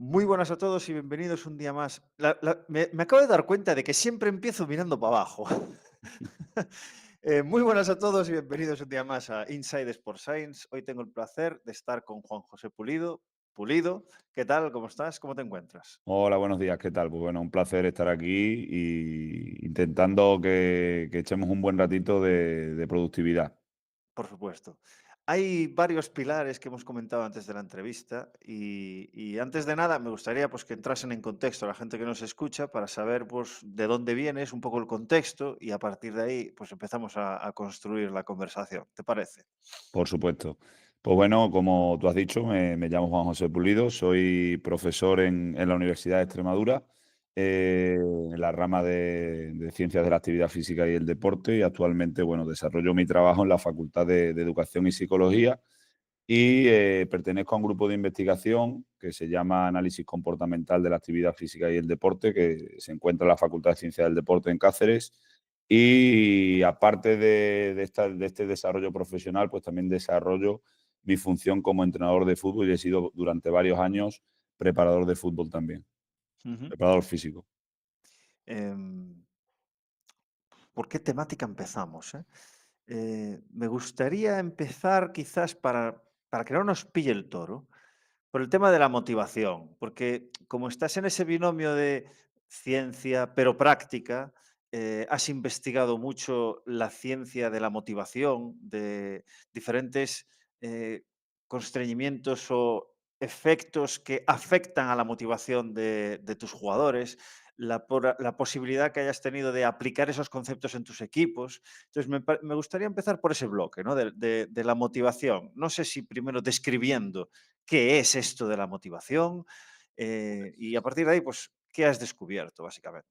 Muy buenas a todos y bienvenidos un día más. Me acabo de dar cuenta de que siempre empiezo mirando para abajo. Muy buenas a todos y bienvenidos un día más a Inside Sports Science. Hoy tengo el placer de estar con Juan José Pulido. Pulido, ¿qué tal? ¿Cómo estás? ¿Cómo te encuentras? Hola, buenos días, ¿qué tal? Pues bueno, un placer estar aquí y intentando que echemos un buen ratito de productividad. Por supuesto. Hay varios pilares que hemos comentado antes de la entrevista y antes de nada me gustaría pues, que entrasen en contexto a la gente que nos escucha para saber pues, de dónde vienes, un poco el contexto y a partir de ahí pues empezamos a construir la conversación. ¿Te parece? Por supuesto. Pues bueno, como tú has dicho, me llamo Juan José Pulido, soy profesor en la Universidad de Extremadura, en la rama de Ciencias de la Actividad Física y el Deporte, y actualmente, bueno, desarrollo mi trabajo en la Facultad de Educación y Psicología. Y pertenezco a un grupo de investigación que se llama Análisis Comportamental de la Actividad Física y el Deporte, que se encuentra en la Facultad de Ciencias del Deporte en Cáceres. Y aparte de este desarrollo profesional, pues también desarrollo mi función como entrenador de fútbol y he sido durante varios años preparador de fútbol también, Ujú. preparador físico. Em, ¿Por qué temática empezamos? Me gustaría empezar quizás para que no nos pille el toro, por el tema de la motivación, porque como estás en ese binomio de ciencia pero práctica, has investigado mucho la ciencia de la motivación, de diferentes eh, constreñimientos o efectos que afectan a la motivación de tus jugadores, la posibilidad que hayas tenido de aplicar esos conceptos en tus equipos. Entonces, me gustaría empezar por ese bloque, ¿no? De la motivación. No sé si primero describiendo qué es esto de la motivación y a partir de ahí, pues, ¿qué has descubierto, básicamente?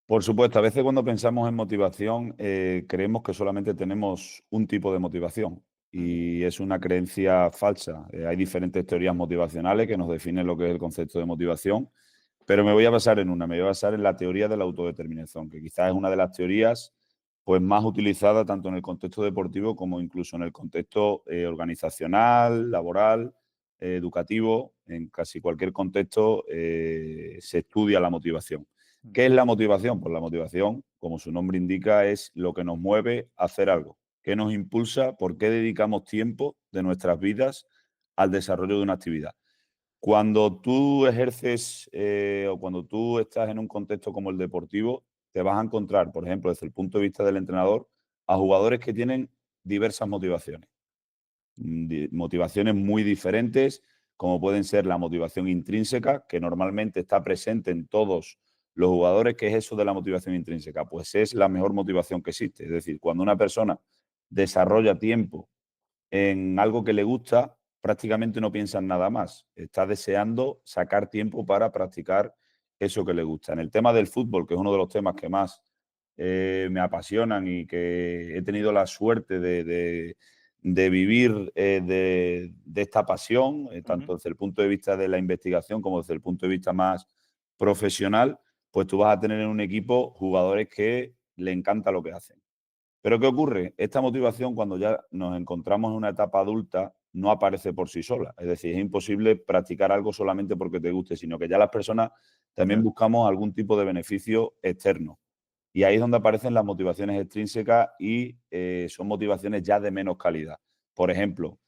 Por supuesto, a veces cuando pensamos en motivación, creemos que solamente tenemos un tipo de motivación Ujú, y es una creencia falsa. Hay diferentes teorías motivacionales que nos definen lo que es el concepto de motivación, pero me voy a basar en una, me voy a basar en la teoría de la autodeterminación, que quizás es una de las teorías pues, más utilizadas tanto en el contexto deportivo como incluso en el contexto organizacional, laboral, educativo. En casi cualquier contexto se estudia la motivación. ¿Qué ujú, es la motivación? Pues la motivación, como su nombre indica, es lo que nos mueve a hacer algo. ¿Qué nos impulsa? ¿Por qué dedicamos tiempo de nuestras vidas al desarrollo de una actividad? Cuando tú ejerces o cuando tú estás en un contexto como el deportivo, te vas a encontrar, por ejemplo, desde el punto de vista del entrenador, a jugadores que tienen diversas motivaciones. Motivaciones muy diferentes, como pueden ser la motivación intrínseca, que normalmente está presente en todos los jugadores. ¿Qué es eso de la motivación intrínseca? Pues es la mejor motivación que existe. Es decir, cuando una persona desarrolla tiempo en algo que le gusta, prácticamente no piensa en nada más. Está deseando sacar tiempo para practicar eso que le gusta. En el tema del fútbol, que es uno de los temas que más me apasionan y que he tenido la suerte de vivir de esta pasión, ujú, tanto desde el punto de vista de la investigación como desde el punto de vista más profesional, pues tú vas a tener en un equipo jugadores que le encanta lo que hacen. Pero ¿qué ocurre? Esta motivación, cuando ya nos encontramos en una etapa adulta, no aparece por sí sola. Es decir, es imposible practicar algo solamente porque te guste, sino que ya las personas también ya, buscamos algún tipo de beneficio externo. Y ahí es donde aparecen las motivaciones extrínsecas y son motivaciones ya de menos calidad. Por ejemplo,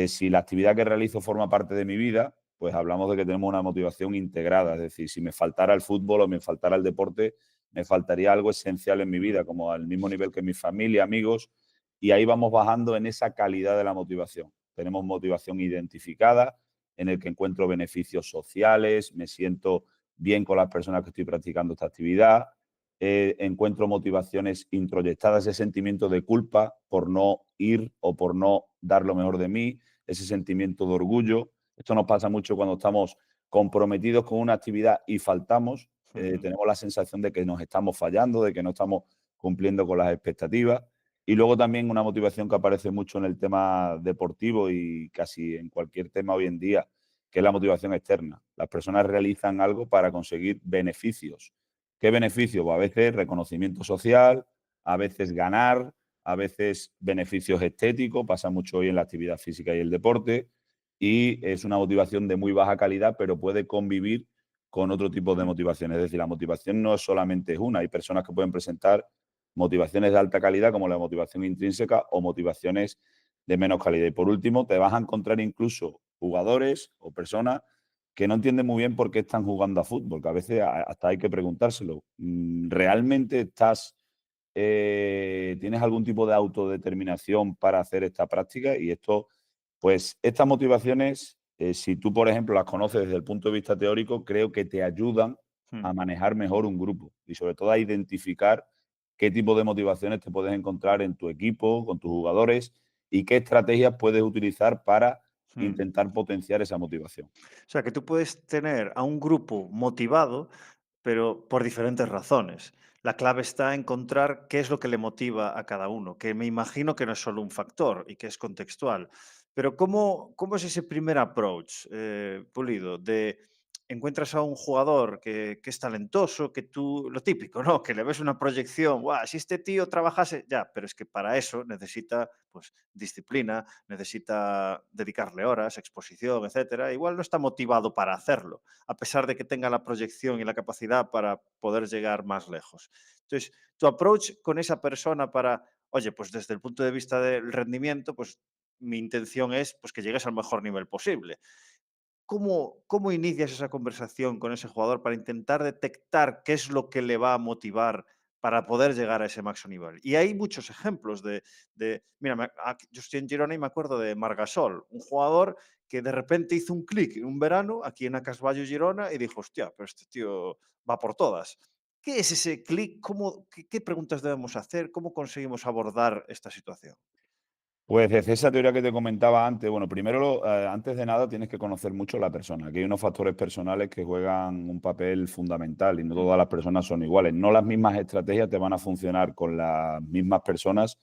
si la actividad que realizo forma parte de mi vida, pues hablamos de que tenemos una motivación integrada. Es decir, si me faltara el fútbol o me faltara el deporte, me faltaría algo esencial en mi vida, como al mismo nivel que mi familia, amigos, y ahí vamos bajando en esa calidad de la motivación. Tenemos motivación identificada, en el que encuentro beneficios sociales, me siento bien con las personas que estoy practicando esta actividad, encuentro motivaciones introyectadas, ese sentimiento de culpa por no ir o por no dar lo mejor de mí, ese sentimiento de orgullo. Esto nos pasa mucho cuando estamos comprometidos con una actividad y faltamos, ujú, tenemos la sensación de que nos estamos fallando, de que no estamos cumpliendo con las expectativas. Y luego también una motivación que aparece mucho en el tema deportivo y casi en cualquier tema hoy en día, que es la motivación externa. Las personas realizan algo para conseguir beneficios. ¿Qué beneficios? Pues a veces reconocimiento social, a veces ganar, a veces beneficios estéticos, pasa mucho hoy en la actividad física y el deporte. y es una motivación de muy baja calidad, pero puede convivir con otro tipo de mm, motivaciones. Es decir, la motivación no solamente es una. Hay personas que pueden presentar motivaciones de alta calidad, como la motivación intrínseca, o motivaciones de menos calidad. Y por último, te vas a encontrar incluso jugadores o personas que no entienden muy bien por qué están jugando a fútbol, que a veces hasta hay que preguntárselo. ¿Realmente tienes algún tipo de autodeterminación para hacer esta práctica? Y esto, pues, estas motivaciones, si tú, por ejemplo, las conoces desde el punto de vista teórico, creo que te ayudan a mm. manejar mejor un grupo y sobre todo a identificar qué tipo de motivaciones te puedes encontrar en tu equipo, con tus jugadores y qué estrategias puedes utilizar para Mm. intentar potenciar esa motivación. O sea, que tú puedes tener a un grupo motivado, pero por diferentes razones. La clave está en encontrar qué es lo que le motiva a cada uno, que me imagino que no es solo un factor y que es contextual. Pero ¿cómo es ese primer approach, Pulido, de encuentras a un jugador que es talentoso, que tú, lo típico, ¿no? Que le ves una proyección, ¡guau! Si este tío trabajase, ya, pero es que para eso necesita, pues, disciplina, necesita dedicarle horas, exposición, etcétera. Igual no está motivado para hacerlo, a pesar de que tenga la proyección y la capacidad para poder llegar más lejos. Entonces, tu approach con esa persona para, oye, pues desde el punto de vista del rendimiento, pues mi intención es pues, que llegues al mejor nivel posible. ¿Cómo inicias esa conversación con ese jugador para intentar detectar qué es lo que le va a motivar para poder llegar a ese máximo nivel? Y hay muchos ejemplos mira, yo estoy en Girona y me acuerdo de Margasol, un jugador que de repente hizo un clic en un verano aquí en Acasballo, Girona, y dijo, hostia, pero este tío va por todas. ¿Qué es ese clic? ¿Qué preguntas debemos hacer? ¿Cómo conseguimos abordar esta situación? Pues desde esa teoría que te comentaba antes, bueno, primero, antes de nada, tienes que conocer mucho a la persona. Aquí hay unos factores personales que juegan un papel fundamental y no Mm, todas las personas son iguales. No las mismas estrategias te van a funcionar con las mismas personas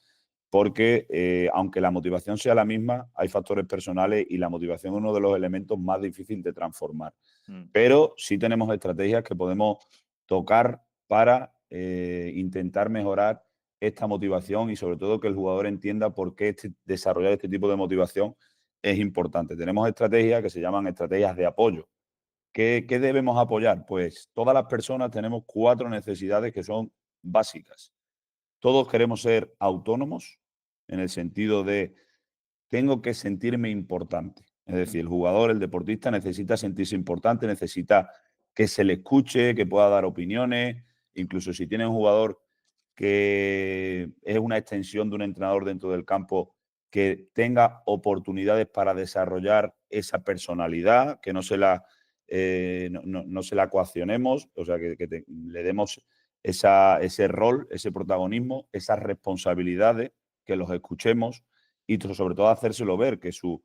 porque, aunque la motivación sea la misma, hay factores personales y la motivación es uno de los elementos más difíciles de transformar. mm, Pero sí tenemos estrategias que podemos tocar para intentar mejorar esta motivación y sobre todo que el jugador entienda por qué desarrollar este tipo de motivación es importante. Tenemos estrategias que se llaman estrategias de apoyo. ¿Qué debemos apoyar? Pues todas las personas tenemos cuatro necesidades que son básicas. Todos queremos ser autónomos en el sentido de tengo que sentirme importante. Es decir, mm, el jugador, el deportista necesita sentirse importante, necesita que se le escuche, que pueda dar opiniones. Incluso si tiene un jugador que es una extensión de un entrenador dentro del campo, que tenga oportunidades para desarrollar esa personalidad, que no se la coaccionemos, o sea, le demos ese rol, ese protagonismo, esas responsabilidades, que los escuchemos y sobre todo hacérselo ver que su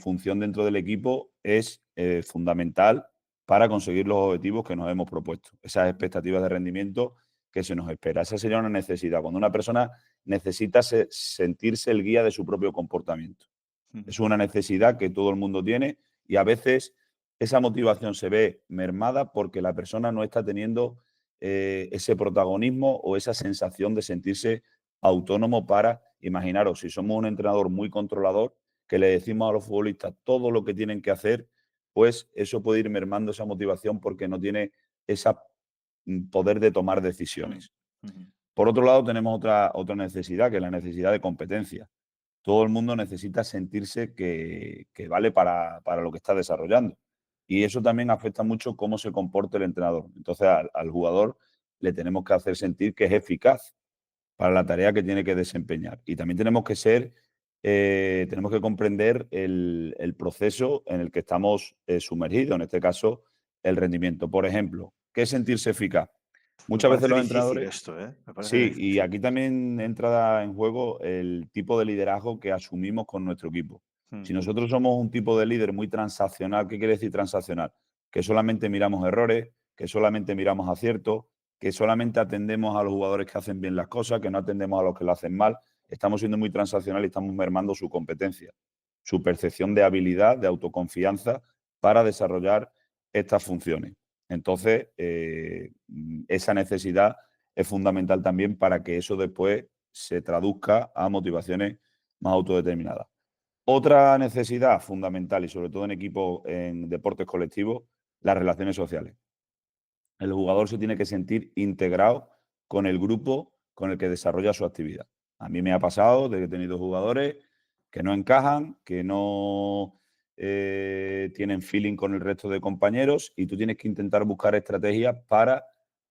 función dentro del equipo es fundamental para conseguir los objetivos que nos hemos propuesto, esas expectativas de rendimiento que se nos espera. Esa sería una necesidad, cuando una persona necesita sentirse el guía de su propio comportamiento. mm, Es una necesidad que todo el mundo tiene y a veces esa motivación se ve mermada porque la persona no está teniendo ese protagonismo o esa sensación de sentirse autónomo para, imaginaros, si somos un entrenador muy controlador, que le decimos a los futbolistas todo lo que tienen que hacer, pues eso puede ir mermando esa motivación porque no tiene ese poder de tomar mm, decisiones. mm, Por otro lado, tenemos otra necesidad, que es la necesidad de competencia. Todo el mundo necesita sentirse que vale para lo que está desarrollando. Y eso también afecta mucho cómo se comporta el entrenador. Entonces, al jugador le tenemos que hacer sentir que es eficaz para la tarea que tiene que desempeñar. Y también tenemos que comprender el proceso en el que estamos sumergidos, en este caso, el rendimiento. Por ejemplo, ¿qué es sentirse eficaz? Me Muchas veces parece los difícil entrenadores. esto, ¿eh? Me parece Sí, y difícil. aquí también entra en juego el tipo de liderazgo que asumimos con nuestro equipo. Si Mm, nosotros somos un tipo de líder muy transaccional, ¿qué quiere decir transaccional? Que solamente miramos errores, que solamente miramos aciertos, que solamente atendemos a los jugadores que hacen bien las cosas, que no atendemos a los que lo hacen mal. Estamos siendo muy transaccionales y estamos mermando su competencia, su percepción de habilidad, de autoconfianza para desarrollar estas funciones. Entonces, esa necesidad es fundamental también para que eso después se traduzca a motivaciones más autodeterminadas. Otra necesidad fundamental, y sobre todo en equipos, en deportes colectivos, las relaciones sociales. El jugador se tiene que sentir integrado con el grupo con el que desarrolla su actividad. A mí me ha pasado de que he tenido jugadores que no encajan, que no tienen feeling con el resto de compañeros y tú tienes que intentar buscar estrategias para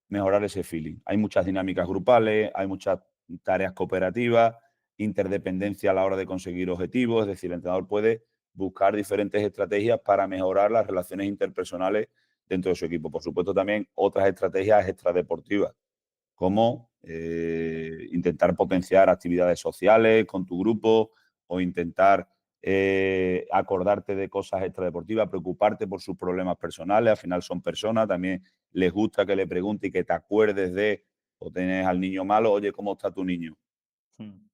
mejorar ese feeling. Hay muchas dinámicas grupales, hay muchas tareas cooperativas, interdependencia a la hora de conseguir objetivos, es decir, el entrenador puede buscar diferentes estrategias para mejorar las relaciones interpersonales dentro de su equipo. Por supuesto, también otras estrategias extradeportivas, como intentar potenciar actividades sociales con tu grupo o intentar acordarte de cosas extradeportivas, preocuparte por sus problemas personales. Al final son personas, también les gusta que le pregunte y que te acuerdes de, o tienes al niño malo, oye, ¿cómo está tu niño? Mm,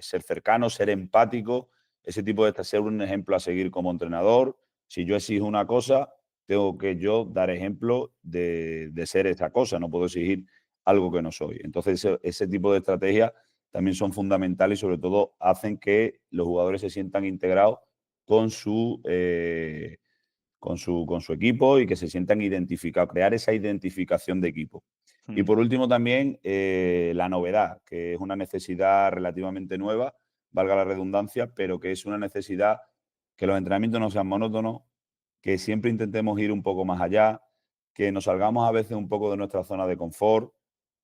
Ser cercano, ser empático, ese tipo de ser un ejemplo a seguir como entrenador. Si yo exijo una cosa, tengo que yo dar ejemplo de ser esa cosa, no puedo exigir algo que no soy. Entonces, ese tipo de estrategias también son fundamentales y sobre todo hacen que los jugadores se sientan integrados con su equipo y que se sientan identificados, crear esa identificación de equipo. Y mm, por último también la novedad, que es una necesidad relativamente nueva, valga la redundancia, pero que es una necesidad que los entrenamientos no sean monótonos, que siempre intentemos ir un poco más allá, que nos salgamos a veces un poco de nuestra zona de confort,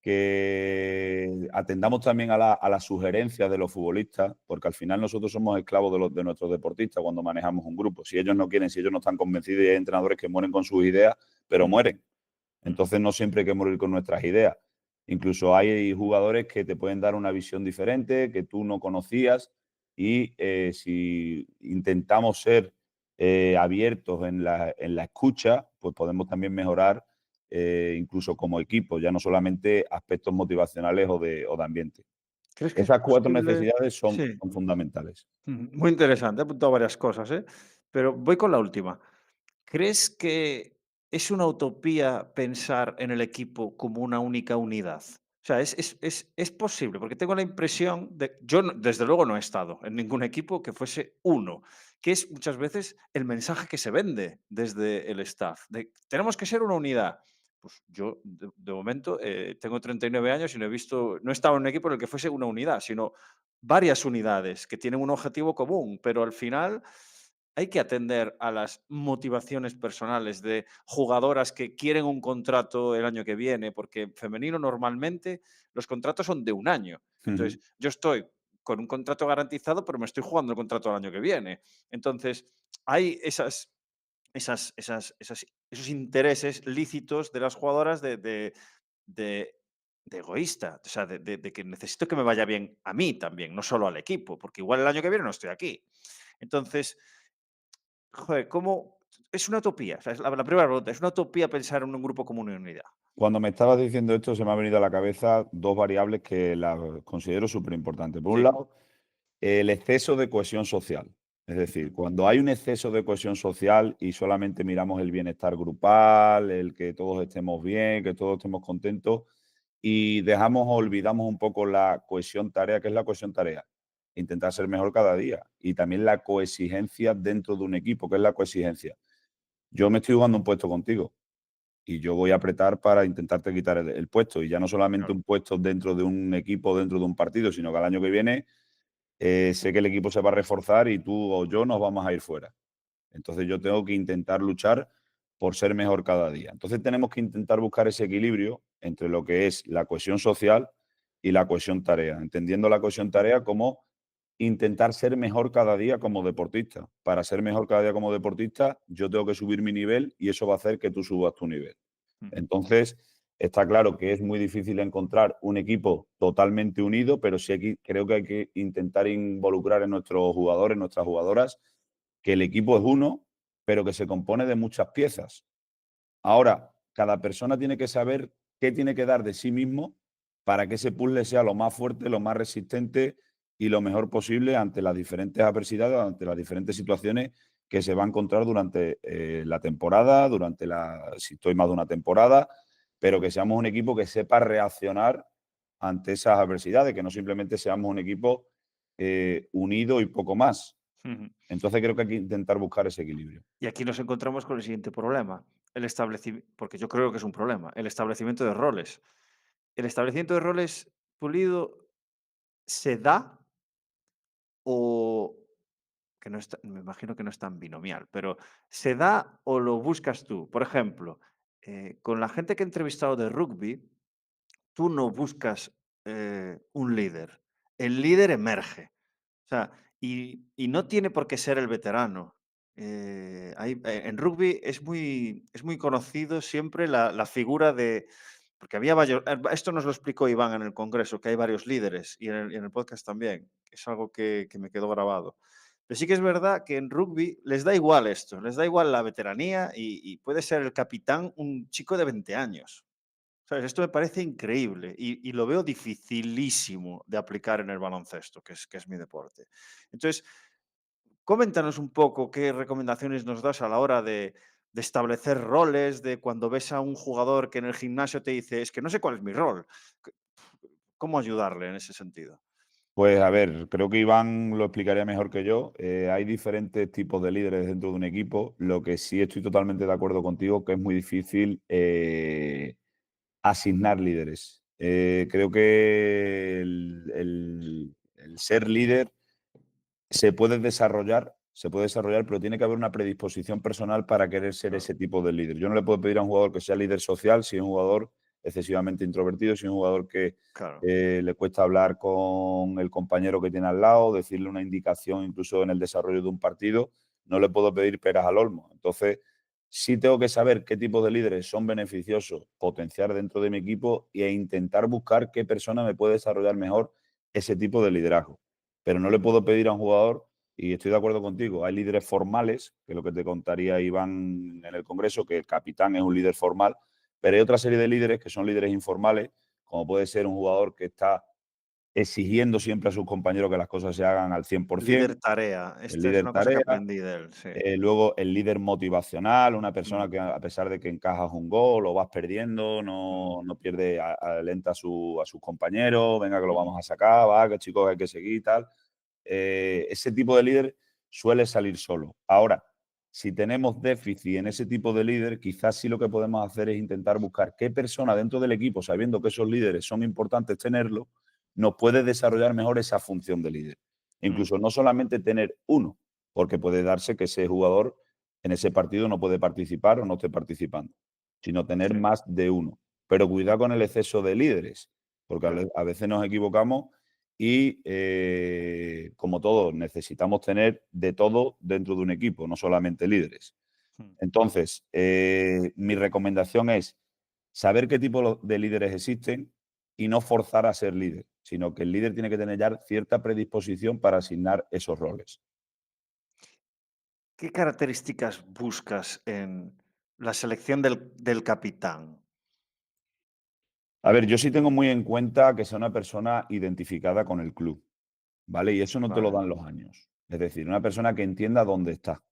que atendamos también a las sugerencias de los futbolistas, porque al final nosotros somos esclavos de nuestros deportistas cuando manejamos un grupo. Si ellos no quieren, si ellos no están convencidos, y hay entrenadores que mueren con sus ideas, pero mm, mueren. mm. Entonces no siempre hay que morir con nuestras ideas. Incluso hay jugadores que te pueden dar una visión diferente, que tú no conocías, y si intentamos ser abiertos en la escucha, pues podemos también mejorar incluso como equipo, ya no solamente aspectos motivacionales o de ambiente. ¿Crees que es Esas cuatro posible? necesidades son, Sí. son fundamentales. Muy interesante, he apuntado varias cosas, ¿eh? Pero voy con la última. ¿Crees que es una utopía pensar en el equipo como una única unidad? O sea, es posible, porque tengo la impresión de, yo desde luego no he estado en ningún equipo que fuese uno, que es muchas veces el mensaje que se vende desde el staff, de tenemos que ser una unidad. Pues yo, de momento, tengo 39 años y no he estado en un equipo en el que fuese una unidad, sino varias unidades que tienen un objetivo común, pero al final hay que atender a las motivaciones personales de jugadoras que quieren un contrato el año que viene, porque en femenino normalmente los contratos son de un año. Ujú. Entonces, yo estoy con un contrato garantizado, pero me estoy jugando el contrato del año que viene. Entonces, hay esos intereses lícitos de las jugadoras de, de egoísta, o sea, de que necesito que me vaya bien a mí también, no solo al equipo, porque igual el año que viene no estoy aquí. Entonces, joder, ¿cómo? Es una utopía. O sea, es la primera pregunta. ¿Es una utopía pensar en un grupo como una unidad? Cuando me estabas diciendo esto, se me ha venido a la cabeza dos variables que las considero súper importantes. Por un Sí. lado, el exceso de cohesión social. Es decir, cuando hay un exceso de cohesión social y solamente miramos el bienestar grupal, el que todos estemos bien, que todos estemos contentos, y dejamos o olvidamos un poco la cohesión tarea, ¿qué es la cohesión tarea? Intentar ser mejor cada día. Y también la coexigencia dentro de un equipo, ¿qué es la coexigencia? Yo me estoy jugando un puesto contigo y yo voy a apretar para intentarte quitar el puesto. Y ya no solamente Claro. un puesto dentro de un equipo, dentro de un partido, sino que al año que viene sé que el equipo se va a reforzar y tú o yo nos vamos a ir fuera. Entonces yo tengo que intentar luchar por ser mejor cada día. Entonces tenemos que intentar buscar ese equilibrio entre lo que es la cohesión social y la cohesión tarea, entendiendo la cohesión tarea como intentar ser mejor cada día como deportista. Para ser mejor cada día como deportista, yo tengo que subir mi nivel y eso va a hacer que tú subas tu nivel. Ujú. Entonces, está claro que es muy difícil encontrar un equipo totalmente unido, pero sí creo que hay que intentar involucrar en nuestros jugadores, nuestras jugadoras, que el equipo es uno, pero que se compone de muchas piezas. Ahora, cada persona tiene que saber qué tiene que dar de sí mismo para que ese puzzle sea lo más fuerte, lo más resistente y lo mejor posible ante las diferentes adversidades, ante las diferentes situaciones que se va a encontrar durante la temporada, si estoy más de una temporada, pero que seamos un equipo que sepa reaccionar ante esas adversidades, que no simplemente seamos un equipo unido y poco más. Ujú. Entonces creo que hay que intentar buscar ese equilibrio. Y aquí nos encontramos con el siguiente problema, porque yo creo que es un problema, el establecimiento de roles. ¿El establecimiento de roles pulido se da o que no está, me imagino que no es tan binomial, pero ¿se da o lo buscas tú? Por ejemplo, con la gente que he entrevistado de rugby, tú no buscas un líder. El líder emerge. O sea, y no tiene por qué ser el veterano. En rugby es muy conocido siempre la figura de... Porque había varios... Esto nos lo explicó Iván en el Congreso, que hay varios líderes, y en el podcast también. Es algo que me quedó grabado. Pero sí que es verdad que en rugby les da igual esto, les da igual la veteranía y puede ser el capitán un chico de 20 años. ¿Sabes? Esto me parece increíble y lo veo dificilísimo de aplicar en el baloncesto, que es mi deporte. Entonces, coméntanos un poco qué recomendaciones nos das a la hora de establecer roles, de cuando ves a un jugador que en el gimnasio te dice, es que no sé cuál es mi rol. C- ¿Cómo ayudarle en ese sentido? Pues a ver, creo que Iván lo explicaría mejor que yo. Hay diferentes tipos de líderes dentro de un equipo. Lo que sí estoy totalmente de acuerdo contigo, que es muy difícil asignar líderes. Creo que el ser líder se puede desarrollar, pero tiene que haber una predisposición personal para querer ser Claro, ese tipo de líder. Yo no le puedo pedir a un jugador que sea líder social si es un jugador excesivamente introvertido, si es un jugador que claro. le cuesta hablar con el compañero que tiene al lado, decirle una indicación incluso en el desarrollo de un partido, no le puedo pedir peras al olmo. Entonces, sí tengo que saber qué tipos de líderes son beneficiosos, potenciar dentro de mi equipo e intentar buscar qué persona me puede desarrollar mejor ese tipo de liderazgo. Pero no le puedo pedir a un jugador, y estoy de acuerdo contigo, hay líderes formales, que es lo que te contaría Iván en el Congreso, que el capitán es un líder formal, pero hay otra serie de líderes que son líderes informales, como puede ser un jugador que está exigiendo siempre a sus compañeros que las cosas se hagan al Líder 100%, tarea. el Esta es líder una cosa que tarea. aprendí de él, sí. Luego el líder motivacional, una persona Mm, que a pesar de que encajas un gol o vas perdiendo, mm, no pierde, alenta a sus compañeros, venga que lo mm, vamos a sacar, va, que chicos hay que seguir y tal. Ese tipo de líder suele salir solo. Ahora, si tenemos déficit en ese tipo de líder, quizás sí lo que podemos hacer es intentar buscar qué persona dentro del equipo, sabiendo que esos líderes son importantes tenerlo, nos puede desarrollar mejor esa función de líder. mm, Incluso no solamente tener uno, porque puede darse que ese jugador en ese partido no puede participar o no esté participando, sino tener sí, más de uno. Pero cuidado con el exceso de líderes, porque ya, a veces nos equivocamos y, como todos, necesitamos tener de todo dentro de un equipo, no solamente líderes. mm. Entonces, mi recomendación es saber qué tipo de líderes existen y no forzar a ser líder, sino que el líder tiene que tener ya cierta predisposición para asignar esos roles. ¿Qué características buscas en la selección del capitán? A ver, yo sí tengo muy en cuenta que sea una persona identificada con el club, ¿vale? Y eso no te lo Vale. dan los años. Es decir, una persona que entienda dónde está,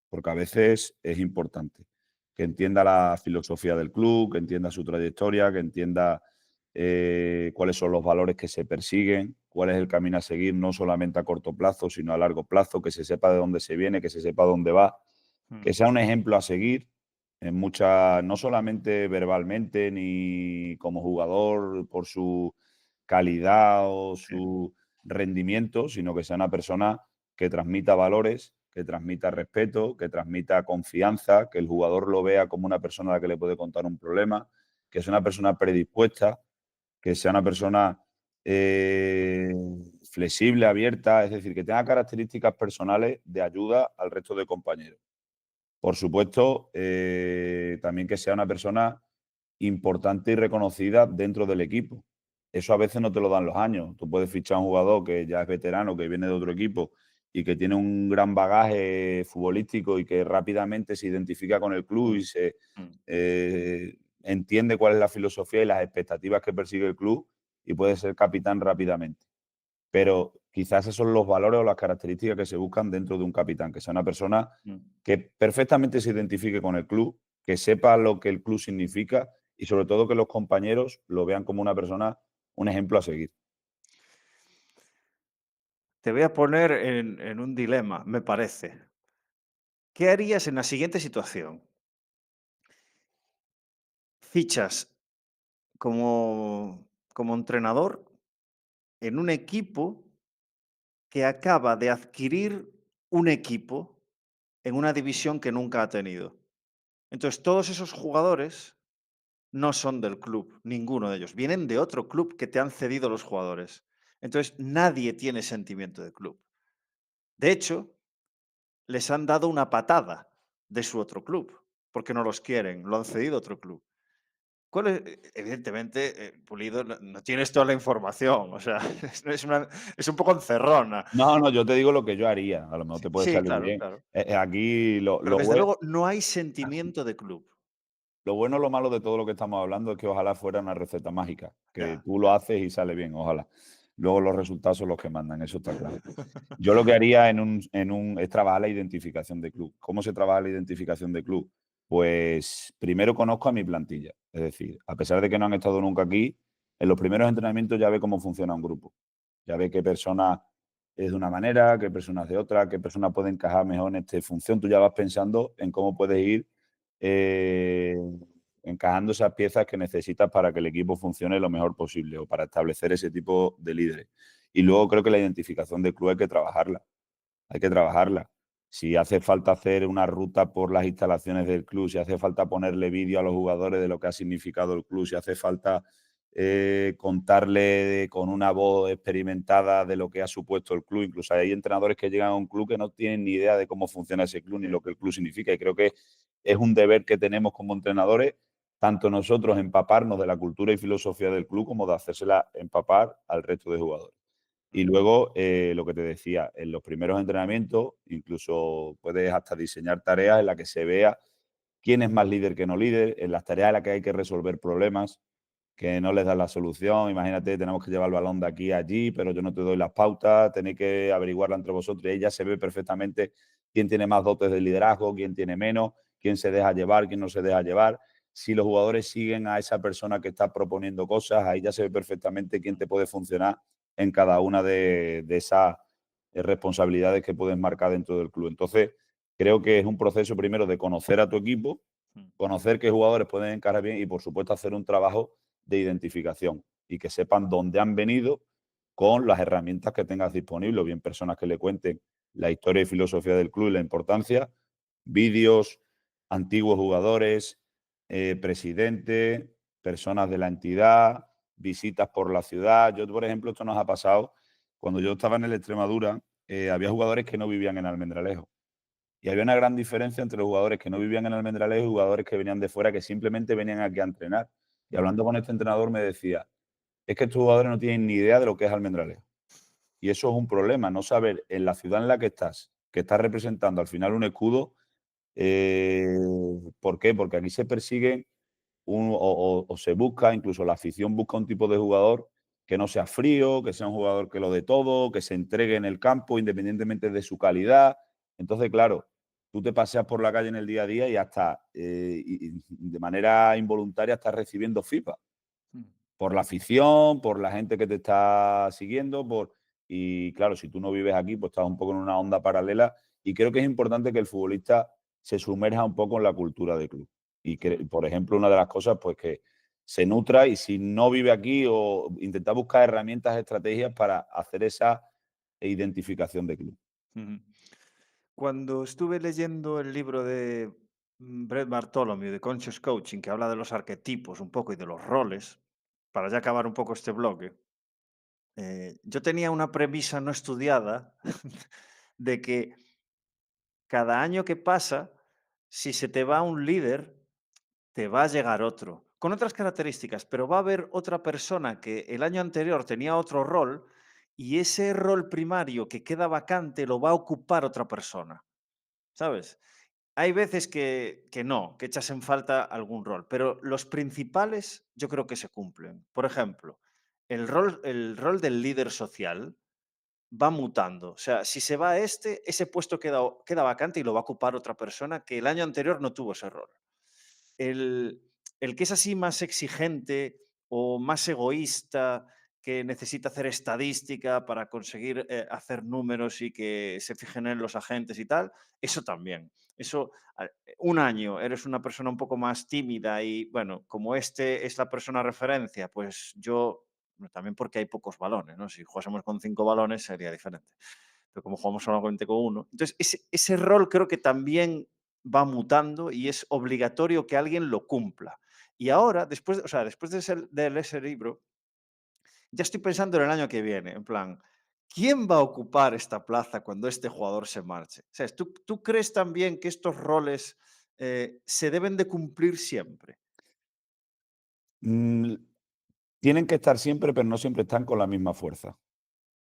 porque a veces es importante que entienda la filosofía del club, que entienda su trayectoria, que entienda cuáles son los valores que se persiguen, cuál es el camino a seguir, no solamente a corto plazo, sino a largo plazo, que se sepa de dónde se viene, que se sepa dónde va, Mm, que sea un ejemplo a seguir en muchas, no solamente verbalmente ni como jugador por su calidad o sí, su rendimiento, sino que sea una persona que transmita valores, que transmita respeto, que transmita confianza, que el jugador lo vea como una persona a la que le puede contar un problema, que sea una persona predispuesta, que sea una persona eh, flexible, abierta, es decir, que tenga características personales de ayuda al resto de compañeros. Por supuesto, también que sea una persona importante y reconocida dentro del equipo. Eso a veces no te lo dan los años. Tú puedes fichar a un jugador que ya es veterano, que viene de otro equipo y que tiene un gran bagaje futbolístico y que rápidamente se identifica con el club y se mm, entiende cuál es la filosofía y las expectativas que persigue el club y puede ser capitán rápidamente. Pero quizás esos son los valores o las características que se buscan dentro de un capitán, que sea una persona mm. que perfectamente se identifique con el club, que sepa lo que el club significa y sobre todo que los compañeros lo vean como una persona, un ejemplo a seguir. Te voy a poner en un dilema, me parece. ¿Qué harías en la siguiente situación? Fichas como entrenador en un equipo que acaba de adquirir un equipo en una división que nunca ha tenido. Entonces, todos esos jugadores no son del club, ninguno de ellos. Vienen de otro club que te han cedido los jugadores. Entonces, nadie tiene sentimiento de club. De hecho, les han dado una patada de su otro club, porque no los quieren, lo han cedido a otro club. ¿Cuál evidentemente, Pulido, no tienes toda la información, o sea, es un poco encerrona. No, no, yo te digo lo que yo haría, a lo mejor te puede Sí, salir claro, bien. claro. Aquí Pero desde luego no hay sentimiento de club. lo bueno o lo malo de todo lo que estamos hablando es que ojalá fuera una receta mágica, que Ya. tú lo haces y sale bien, ojalá. Luego los resultados son los que mandan, eso está claro. Yo lo que haría es trabajar la identificación de club. ¿Cómo se trabaja la identificación de club? Pues primero conozco a mi plantilla. Es decir, a pesar de que no han estado nunca aquí, en los primeros entrenamientos ya ve cómo funciona un grupo. Ya ve qué persona es de una manera, qué persona es de otra, qué persona puede encajar mejor en esta función. Tú ya vas pensando en cómo puedes ir eh, encajando esas piezas que necesitas para que el equipo funcione lo mejor posible o para establecer ese tipo de líderes. Y luego creo que la identificación del club hay que trabajarla. Hay que trabajarla. Si hace falta hacer una ruta por las instalaciones del club, si hace falta ponerle vídeo a los jugadores de lo que ha significado el club, si hace falta contarle con una voz experimentada de lo que ha supuesto el club. Incluso hay entrenadores que llegan a un club que no tienen ni idea de cómo funciona ese club ni Sí. lo que el club significa. Y creo que es un deber que tenemos como entrenadores, tanto nosotros empaparnos de la cultura y filosofía del club como de hacérsela empapar al resto de jugadores. Y Mm, luego, lo que te decía, en los primeros entrenamientos, incluso puedes hasta diseñar tareas en las que se vea quién es más líder que no líder, en las tareas en las que hay que resolver problemas, que no les das la solución. Imagínate, tenemos que llevar el balón de aquí a allí, pero yo no te doy las pautas, tenéis que averiguarla entre vosotros. Y ella se ve perfectamente quién tiene más dotes de liderazgo, quién tiene menos, quién se deja llevar, quién no se deja llevar. Si los jugadores siguen a esa persona que está proponiendo cosas, ahí ya se ve perfectamente quién mm, te puede funcionar en cada una de esas responsabilidades que puedes marcar dentro del club. Entonces, creo que es un proceso primero de conocer a tu equipo, mm, conocer qué jugadores pueden encarar bien y, por supuesto, hacer un trabajo de identificación y que sepan dónde han venido con las herramientas que tengas disponibles, o bien personas que le cuenten la historia y filosofía del club y la importancia, vídeos, antiguos jugadores, presidente, personas de la entidad, visitas por la ciudad. Yo, por ejemplo, esto nos ha pasado cuando yo estaba en el Extremadura, había jugadores que no vivían en Almendralejo. Y había una gran diferencia entre los jugadores que no vivían en Almendralejo y jugadores que venían de fuera, que simplemente venían aquí a entrenar. Y mm, hablando con este entrenador me decía, es que estos jugadores no tienen ni idea de lo que es Almendralejo. Y eso es un problema, no saber en la ciudad en la que estás representando al final un escudo. eh, ¿Por qué? Porque aquí se persigue o se busca, incluso la afición busca un tipo de jugador que no sea frío, que sea un jugador que lo dé todo, que se entregue en el campo independientemente de su calidad. Entonces, claro, tú te paseas por la calle en el día a día y hasta y de manera involuntaria estás recibiendo FIFA mm, por la afición, por la gente que te está siguiendo, y claro, si tú no vives aquí, pues estás un poco en una onda paralela y creo que es importante que el futbolista se sumerja un poco en la cultura del club. Y que, mm, por ejemplo, una de las cosas, pues que se nutra y si no vive aquí o intentar buscar herramientas, estrategias para hacer esa identificación de club. ujú. Cuando estuve leyendo el libro de Brett Bartholomew, de Conscious Coaching, que habla de los arquetipos un poco y de los roles, para ya acabar un poco este bloque, yo tenía una premisa no estudiada de que cada año que pasa, si se te va un líder, te va a llegar otro, con otras características, pero va a haber otra persona que el año anterior tenía otro rol y ese rol primario que queda vacante lo va a ocupar otra persona, ¿sabes? Hay veces que no, que echas en falta algún rol, pero los principales yo creo que se cumplen. Por ejemplo, el rol del líder social va mutando. O sea, si se va este, ese puesto queda vacante y lo va a ocupar otra persona que el año anterior no tuvo ese rol. El, el que es así más exigente o más egoísta que necesita hacer estadística para conseguir hacer números y que se fijen en los agentes y tal, eso también. Eso, un año eres una persona un poco más tímida y, bueno, como este es la persona referencia, pues yo, bueno, también porque hay pocos balones, ¿no? Si jugásemos con 5 balones sería diferente, pero como jugamos solamente con uno. Entonces, ese rol creo que también va mutando y es obligatorio que alguien lo cumpla. Y ahora, después, o sea, después de leer ese libro, ya estoy pensando en el año que viene, en plan, ¿quién va a ocupar esta plaza cuando este jugador se marche? ¿Sabes? ¿Tú crees también que estos roles se deben de cumplir siempre? Mm, tienen que estar siempre, pero no siempre están con la misma fuerza.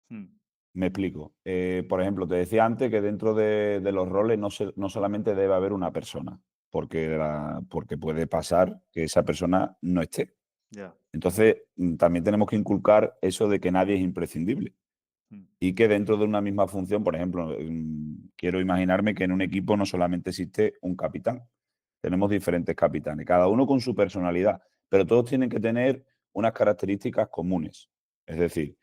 Mm, Me explico. Por ejemplo, te decía antes que dentro de los roles no solamente debe haber una persona, porque puede pasar que esa persona no esté. ya. Entonces, también tenemos que inculcar eso de que nadie es imprescindible Mm, y que dentro de una misma función, por ejemplo, quiero imaginarme que en un equipo no solamente existe un capitán, tenemos diferentes capitanes, cada uno con su personalidad, pero todos tienen que tener unas características comunes. Es decir,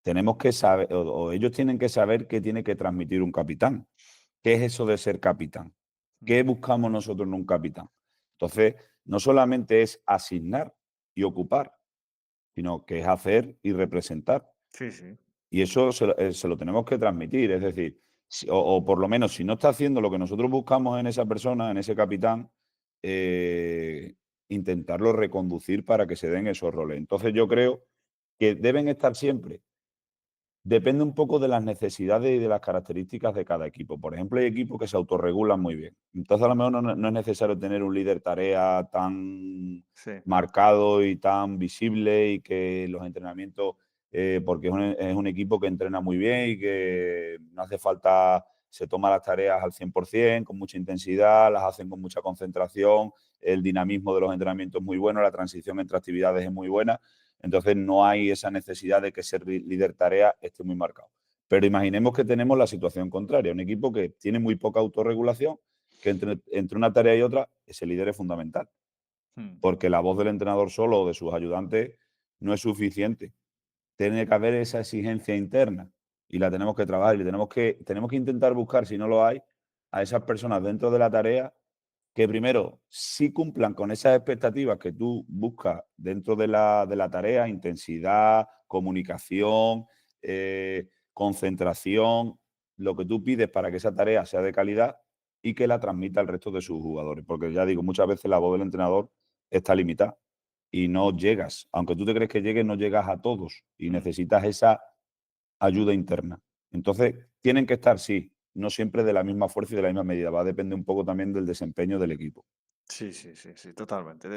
tenemos que saber, o ellos tienen que saber qué tiene que transmitir un capitán. ¿Qué es eso de ser capitán? mm. ¿Qué buscamos nosotros en un capitán? Entonces, no solamente es asignar y ocupar, sino que es hacer y representar. Sí, sí. Y eso se lo tenemos que transmitir. Es decir, o por lo menos si no está haciendo lo que nosotros buscamos en esa persona, en ese capitán, eh, intentarlo reconducir para que se den esos roles. Entonces yo creo que deben estar siempre. Depende un poco de las necesidades y de las características de cada equipo. Por ejemplo, hay equipos que se autorregulan muy bien. Entonces, a lo mejor no es necesario tener un líder tarea tan Sí. marcado y tan visible y que los entrenamientos, porque es un equipo que entrena muy bien y que no hace falta, se toma las tareas al 100%, con mucha intensidad, las hacen con mucha concentración, el dinamismo de los entrenamientos es muy bueno, la transición entre actividades es muy buena. Entonces no hay esa necesidad de que ser líder tarea esté muy marcado. Pero imaginemos que tenemos la situación contraria, un equipo que tiene muy poca autorregulación, que entre una tarea y otra, ese líder es fundamental, Mm, porque la voz del entrenador solo o de sus ayudantes no es suficiente. Tiene que haber esa exigencia interna y la tenemos que trabajar y tenemos que intentar buscar, si no lo hay, a esas personas dentro de la tarea que primero sí cumplan con esas expectativas que tú buscas dentro de la tarea, intensidad, comunicación, concentración, lo que tú pides para que esa tarea sea de calidad y que la transmita al resto de sus jugadores. Porque ya digo, muchas veces la voz del entrenador está limitada y no llegas. Aunque tú te crees que llegues, no llegas a todos y mm. necesitas esa ayuda interna. Entonces, tienen que estar, sí, no siempre de la misma fuerza y de la misma medida. Va a depender un poco también del desempeño del equipo. Sí, sí, sí, sí, totalmente.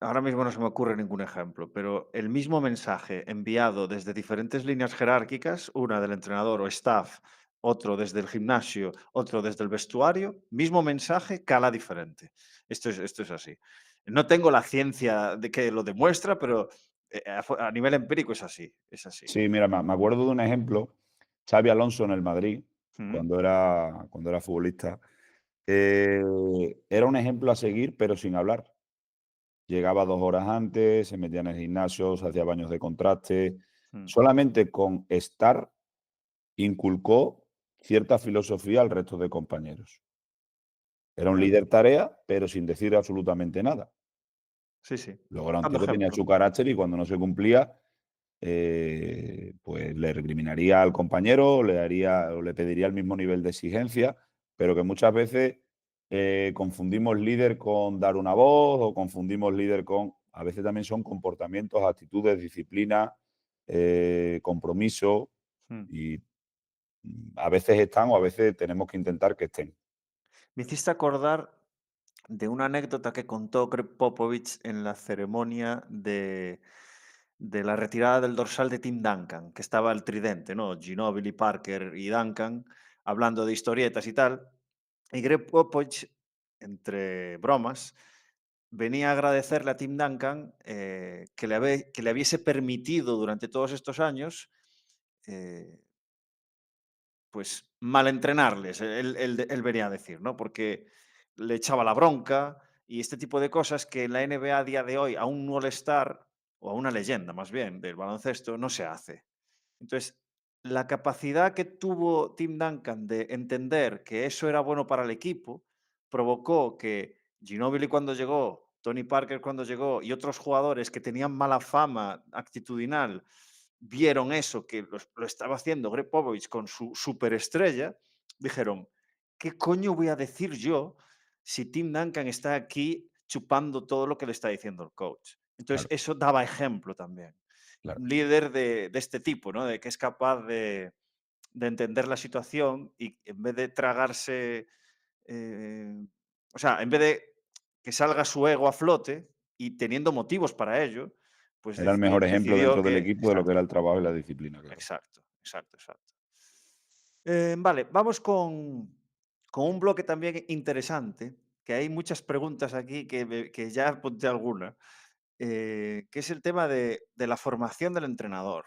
Ahora mismo no se me ocurre ningún ejemplo, pero el mismo mensaje enviado desde diferentes líneas jerárquicas, una del entrenador o staff, otro desde el gimnasio, otro desde el vestuario, mismo mensaje, cala diferente. Esto es así. No tengo la ciencia de que lo demuestra, pero a nivel empírico es así, es así. Sí, mira, me acuerdo de un ejemplo, Xavi Alonso en el Madrid, Mm, cuando era futbolista, eh, era un ejemplo a seguir, pero sin hablar. Llegaba 2 horas antes, se metía en el gimnasio, se hacía baños de contraste. mm. Solamente con estar inculcó cierta filosofía al resto de compañeros. Era un Ya. líder tarea, pero sin decir absolutamente nada. Sí, sí. Luego era un Dando tío que tenía ejemplo. su carácter y cuando no se cumplía, pues le recriminaría al compañero, le haría o le pediría el mismo nivel de exigencia, pero que muchas veces confundimos líder con dar una voz o confundimos líder con, a veces también son comportamientos, actitudes, disciplina, compromiso Mm. y a veces están o a veces tenemos que intentar que estén. Me hiciste acordar de una anécdota que contó Greg Popovich en la ceremonia de la retirada del dorsal de Tim Duncan, que estaba el tridente, ¿no? Ginóbili, Parker y Duncan, hablando de historietas y tal. Y Greg Popovich, entre bromas, venía a agradecerle a Tim Duncan que le hubiese permitido durante todos estos años eh, pues mal entrenarles, él venía a decir, ¿no? Porque le echaba la bronca y este tipo de cosas que en la NBA a día de hoy, a un All-Star o a una leyenda más bien del baloncesto, no se hace. Entonces, la capacidad que tuvo Tim Duncan de entender que eso era bueno para el equipo provocó que Ginóbili cuando llegó, Tony Parker cuando llegó y otros jugadores que tenían mala fama actitudinal vieron eso que lo estaba haciendo Greg Popovich con su superestrella, dijeron, ¿qué coño voy a decir yo si Tim Duncan está aquí chupando todo lo que le está diciendo el coach? Entonces, Claro, eso daba ejemplo también. claro. Un líder de este tipo, ¿no? De que es capaz de entender la situación y en vez de tragarse, eh, o sea, en vez de que salga su ego a flote y teniendo motivos para ello, pues Era el mejor ejemplo decidió dentro del que... equipo de lo que Exacto, era el trabajo y la disciplina, claro. exacto, exacto, exacto. Vale, vamos con un bloque también interesante, que hay muchas preguntas aquí que ya apunté alguna, que es el tema de la formación del entrenador.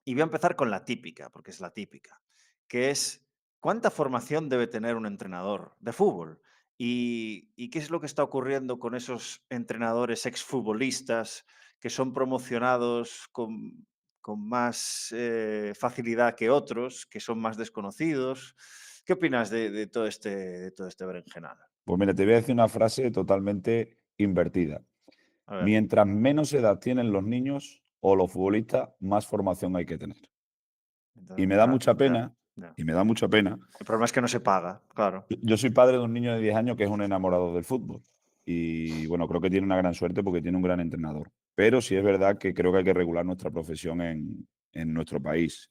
Y voy a empezar con la típica, porque es la típica, que es, ¿cuánta formación debe tener un entrenador de fútbol? ¿Y qué es lo que está ocurriendo con esos entrenadores exfutbolistas que son promocionados con más facilidad que otros, que son más desconocidos? ¿Qué opinas de todo este berenjenal? Pues mira, te voy a decir una frase totalmente invertida. A ver, Mientras menos edad tienen los niños o los futbolistas, más formación hay que tener. Y entonces, me da claro, mucha ya, pena, ya. y me da mucha pena. El problema es que no se paga, claro. Yo soy padre de un niño de 10 años que es un enamorado del fútbol. Y bueno, creo que tiene una gran suerte porque tiene un gran entrenador. Pero sí es verdad que creo que hay que regular nuestra profesión en nuestro país.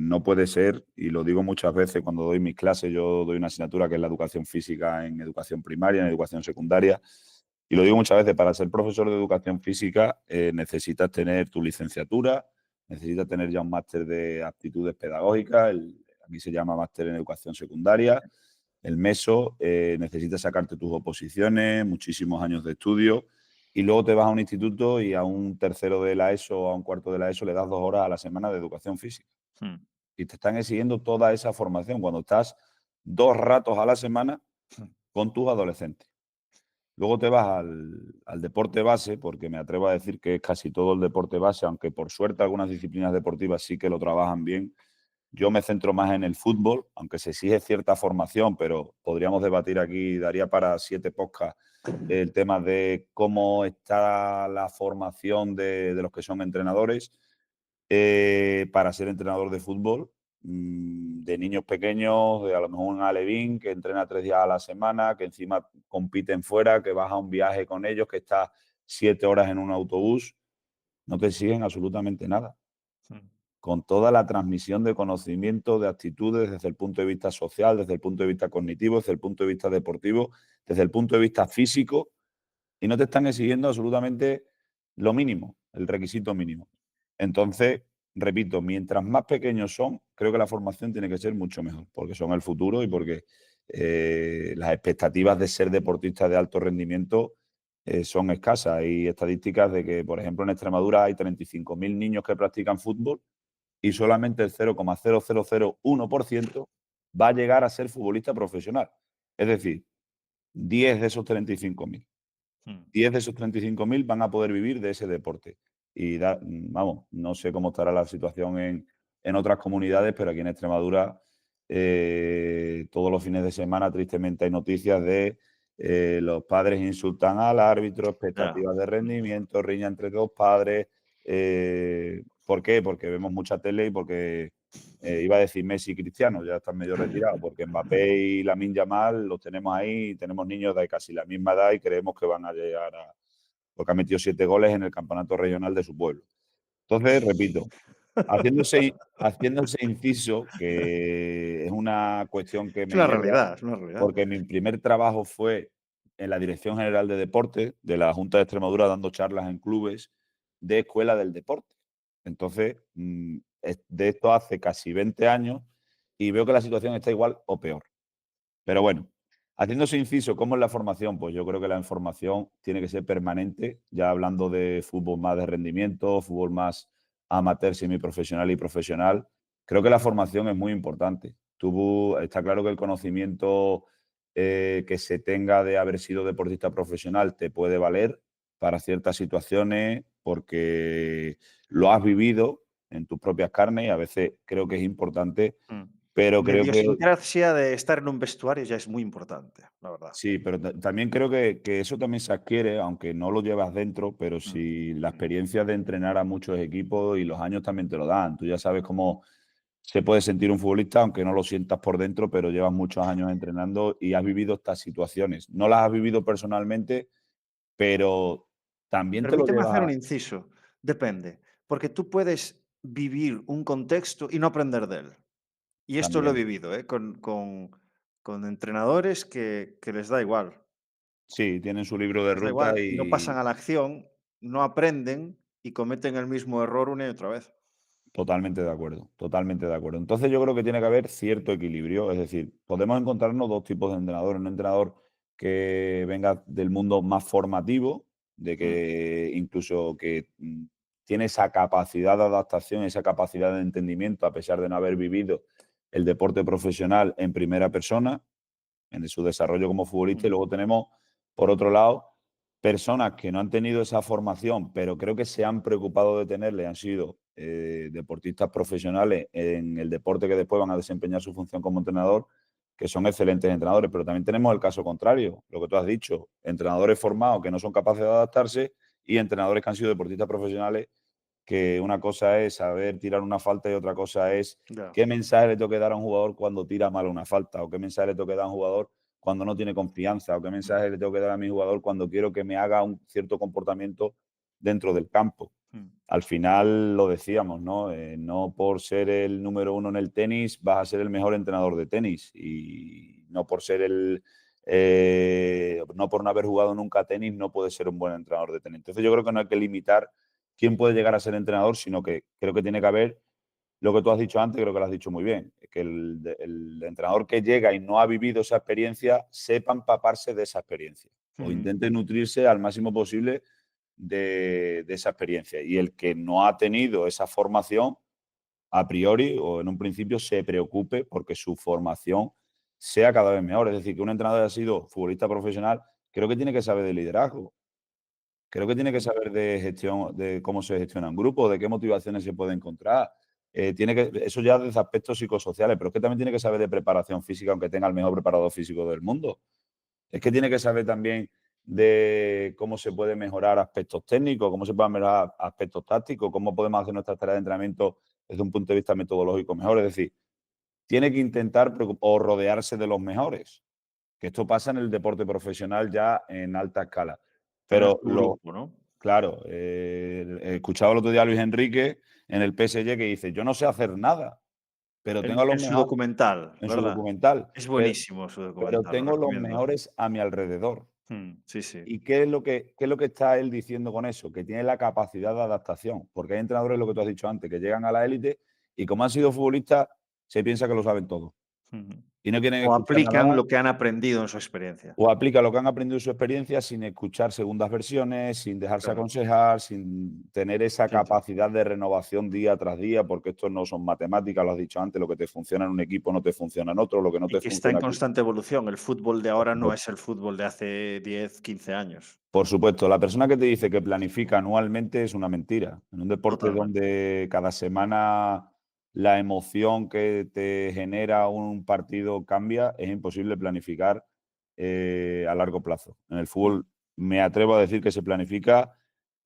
No puede ser, y lo digo muchas veces cuando doy mis clases, yo doy una asignatura que es la educación física en educación primaria, en educación secundaria. Y lo digo muchas veces, para ser profesor de educación física necesitas tener tu licenciatura, necesitas tener ya un máster de aptitudes pedagógicas, aquí se llama máster en educación secundaria, el MESO, necesitas sacarte tus oposiciones, muchísimos años de estudio, y luego te vas a un instituto y a un tercero de la ESO o a un cuarto de la ESO le das 2 horas a la semana de educación física. Hmm, Y te están exigiendo toda esa formación cuando estás 2 ratos a la semana hmm, con tus adolescentes. Luego te vas al deporte base, porque me atrevo a decir que es casi todo el deporte base, aunque por suerte algunas disciplinas deportivas sí que lo trabajan bien. Yo me centro más en el fútbol, aunque se exige cierta formación, pero podríamos debatir aquí, daría para 7 podcasts, el tema de cómo está la formación de los que son entrenadores para ser entrenador de fútbol, de niños pequeños, de a lo mejor un alevín que entrena 3 días a la semana, que encima compiten fuera, que vas a un viaje con ellos, que estás 7 horas en un autobús, no te siguen absolutamente nada. hmm. Con toda la transmisión de conocimiento, de actitudes desde el punto de vista social, desde el punto de vista cognitivo, desde el punto de vista deportivo, desde el punto de vista físico, y no te están exigiendo absolutamente lo mínimo, el requisito mínimo. Entonces, repito, mientras más pequeños son, creo que la formación tiene que ser mucho mejor, porque son el futuro y porque las expectativas de ser deportistas de alto rendimiento son escasas. Hay estadísticas de que, por ejemplo, en Extremadura hay 35.000 niños que practican fútbol y solamente el 0,0001% va a llegar a ser futbolista profesional. Es decir, 10 de esos 35.000. Mm, 10 de esos 35.000 van a poder vivir de ese deporte. Y vamos, no sé cómo estará la situación en otras comunidades, pero aquí en Extremadura todos los fines de semana tristemente hay noticias de los padres insultan al árbitro, ya. expectativas de Mm, rendimiento, riña entre dos padres. ¿Por qué? Porque vemos mucha tele y porque iba a decir Messi y Cristiano, ya están medio retirados, porque Mbappé y Lamine Yamal los tenemos ahí, y tenemos niños de casi la misma edad y creemos que van a llegar a... porque ha metido 7 goles en el campeonato regional de su pueblo. Entonces, repito, haciéndose inciso, que es una cuestión que Es me una enerva, realidad, es una realidad. porque mi primer trabajo fue en la Dirección General de Deportes de la Junta de Extremadura, dando charlas en clubes de escuela del deporte. Entonces, de esto hace casi 20 años y veo que la situación está igual o peor. Pero bueno, haciéndose inciso, ¿cómo es la formación? Pues yo creo que la información tiene que ser permanente, ya hablando de fútbol más de rendimiento, fútbol más amateur, semiprofesional y profesional. Creo que la formación es muy importante. Está claro que el conocimiento que se tenga de haber sido deportista profesional te puede valer para ciertas situaciones, porque lo has vivido en tus propias carnes y a veces creo que es importante, Mm. pero La creo que idiosincrasia de estar en un vestuario ya es muy importante, la verdad. sí, pero también creo que eso también se adquiere, aunque no lo llevas dentro, pero Mm, si la experiencia de entrenar a muchos equipos y los años también te lo dan. Tú ya sabes cómo se puede sentir un futbolista, aunque no lo sientas por dentro, pero llevas muchos años entrenando y has vivido estas situaciones. No las has vivido personalmente, pero también te lo Permíteme hacer un llevas inciso. Depende, porque tú puedes vivir un contexto y no aprender de él. Y esto lo he también. vivido, con entrenadores que les da igual. Sí, tienen su libro de Les da ruta igual y no pasan y a la acción, no aprenden y cometen el mismo error una y otra vez. totalmente de acuerdo, totalmente de acuerdo. Entonces yo creo que tiene que haber cierto equilibrio, es decir, podemos encontrarnos dos tipos de entrenadores, un entrenador que venga del mundo más formativo, de Mm, que incluso que tiene esa capacidad de adaptación, esa capacidad de entendimiento, a pesar de no haber vivido el deporte profesional en primera persona, en su desarrollo como futbolista. Y mm, luego tenemos, por otro lado, personas que no han tenido esa formación, pero creo que se han preocupado de tenerla y han sido deportistas profesionales en el deporte que después van a desempeñar su función como entrenador, que son excelentes entrenadores. Pero también tenemos el caso contrario, lo que tú has dicho, entrenadores formados que no son capaces de adaptarse y entrenadores que han sido deportistas profesionales, que una cosa es saber tirar una falta y otra cosa es ya, qué mensaje le tengo que dar a un jugador cuando tira mal una falta, o qué mensaje le tengo que dar a un jugador cuando no tiene confianza, o qué mm, mensaje le tengo que dar a mi jugador cuando quiero que me haga un cierto comportamiento dentro del campo. mm, Al final lo decíamos, ¿no? No por ser el número uno en el tenis vas a ser el mejor entrenador de tenis y no por ser no por no haber jugado nunca a tenis no puedes ser un buen entrenador de tenis. Entonces yo creo que no hay que limitar quién puede llegar a ser entrenador, sino que creo que tiene que haber lo que tú has dicho antes, creo que lo has dicho muy bien, que el entrenador que llega y no ha vivido esa experiencia, sepa empaparse de esa experiencia o mm, intente nutrirse al máximo posible de esa experiencia. Y el que no ha tenido esa formación, a priori o en un principio, se preocupe porque su formación sea cada vez mejor. Es decir, que un entrenador haya sido futbolista profesional, creo que tiene que saber de liderazgo. Creo que tiene que mm. saber de gestión, de cómo se gestiona un grupo, de qué motivaciones se puede encontrar. Eso ya desde aspectos psicosociales, pero es que también tiene que saber de preparación física, aunque tenga el mejor preparador físico del mundo. Es que tiene que saber también de cómo se puede mejorar aspectos técnicos, cómo se pueden mejorar aspectos tácticos, cómo podemos hacer nuestras tareas de entrenamiento desde un punto de vista metodológico mejor. Es decir, tiene que intentar o rodearse de los mejores, que esto pasa en el deporte profesional ya en alta escala. Tener Pero tu grupo, ¿no? claro, escuchaba el otro día a Luis Enrique en el PSG que dice: "Yo no sé hacer nada, pero tengo a los En su mejores", documental, en su ¿verdad? documental, Es pero buenísimo su documental, lo tengo los recomiendo. mejores a mi alrededor. Sí, sí. ¿Y qué es lo que está él diciendo con eso? Que tiene la capacidad de adaptación, porque hay entrenadores, lo que tú has dicho antes, que llegan a la élite y como han sido futbolistas, se piensa que lo saben todo Ujú. y no quieren O escuchar nada aplican más. lo que han aprendido en su experiencia. O aplica lo que han aprendido en su experiencia sin escuchar segundas versiones, sin dejarse Claro. aconsejar, sin tener esa Sí, sí. capacidad de renovación día tras día, porque esto no son matemáticas, lo has dicho antes, lo que te funciona en un equipo no te funciona en otro, lo que no Y te que está en funciona aquí. constante evolución. El fútbol de Por ahora no supuesto. es el fútbol de hace 10, 15 años. Por supuesto, la persona que te dice que planifica anualmente es una mentira. En un deporte Totalmente. donde cada semana la emoción que te genera un partido cambia, es imposible planificar a largo plazo. En el Mm, fútbol me atrevo a decir que se planifica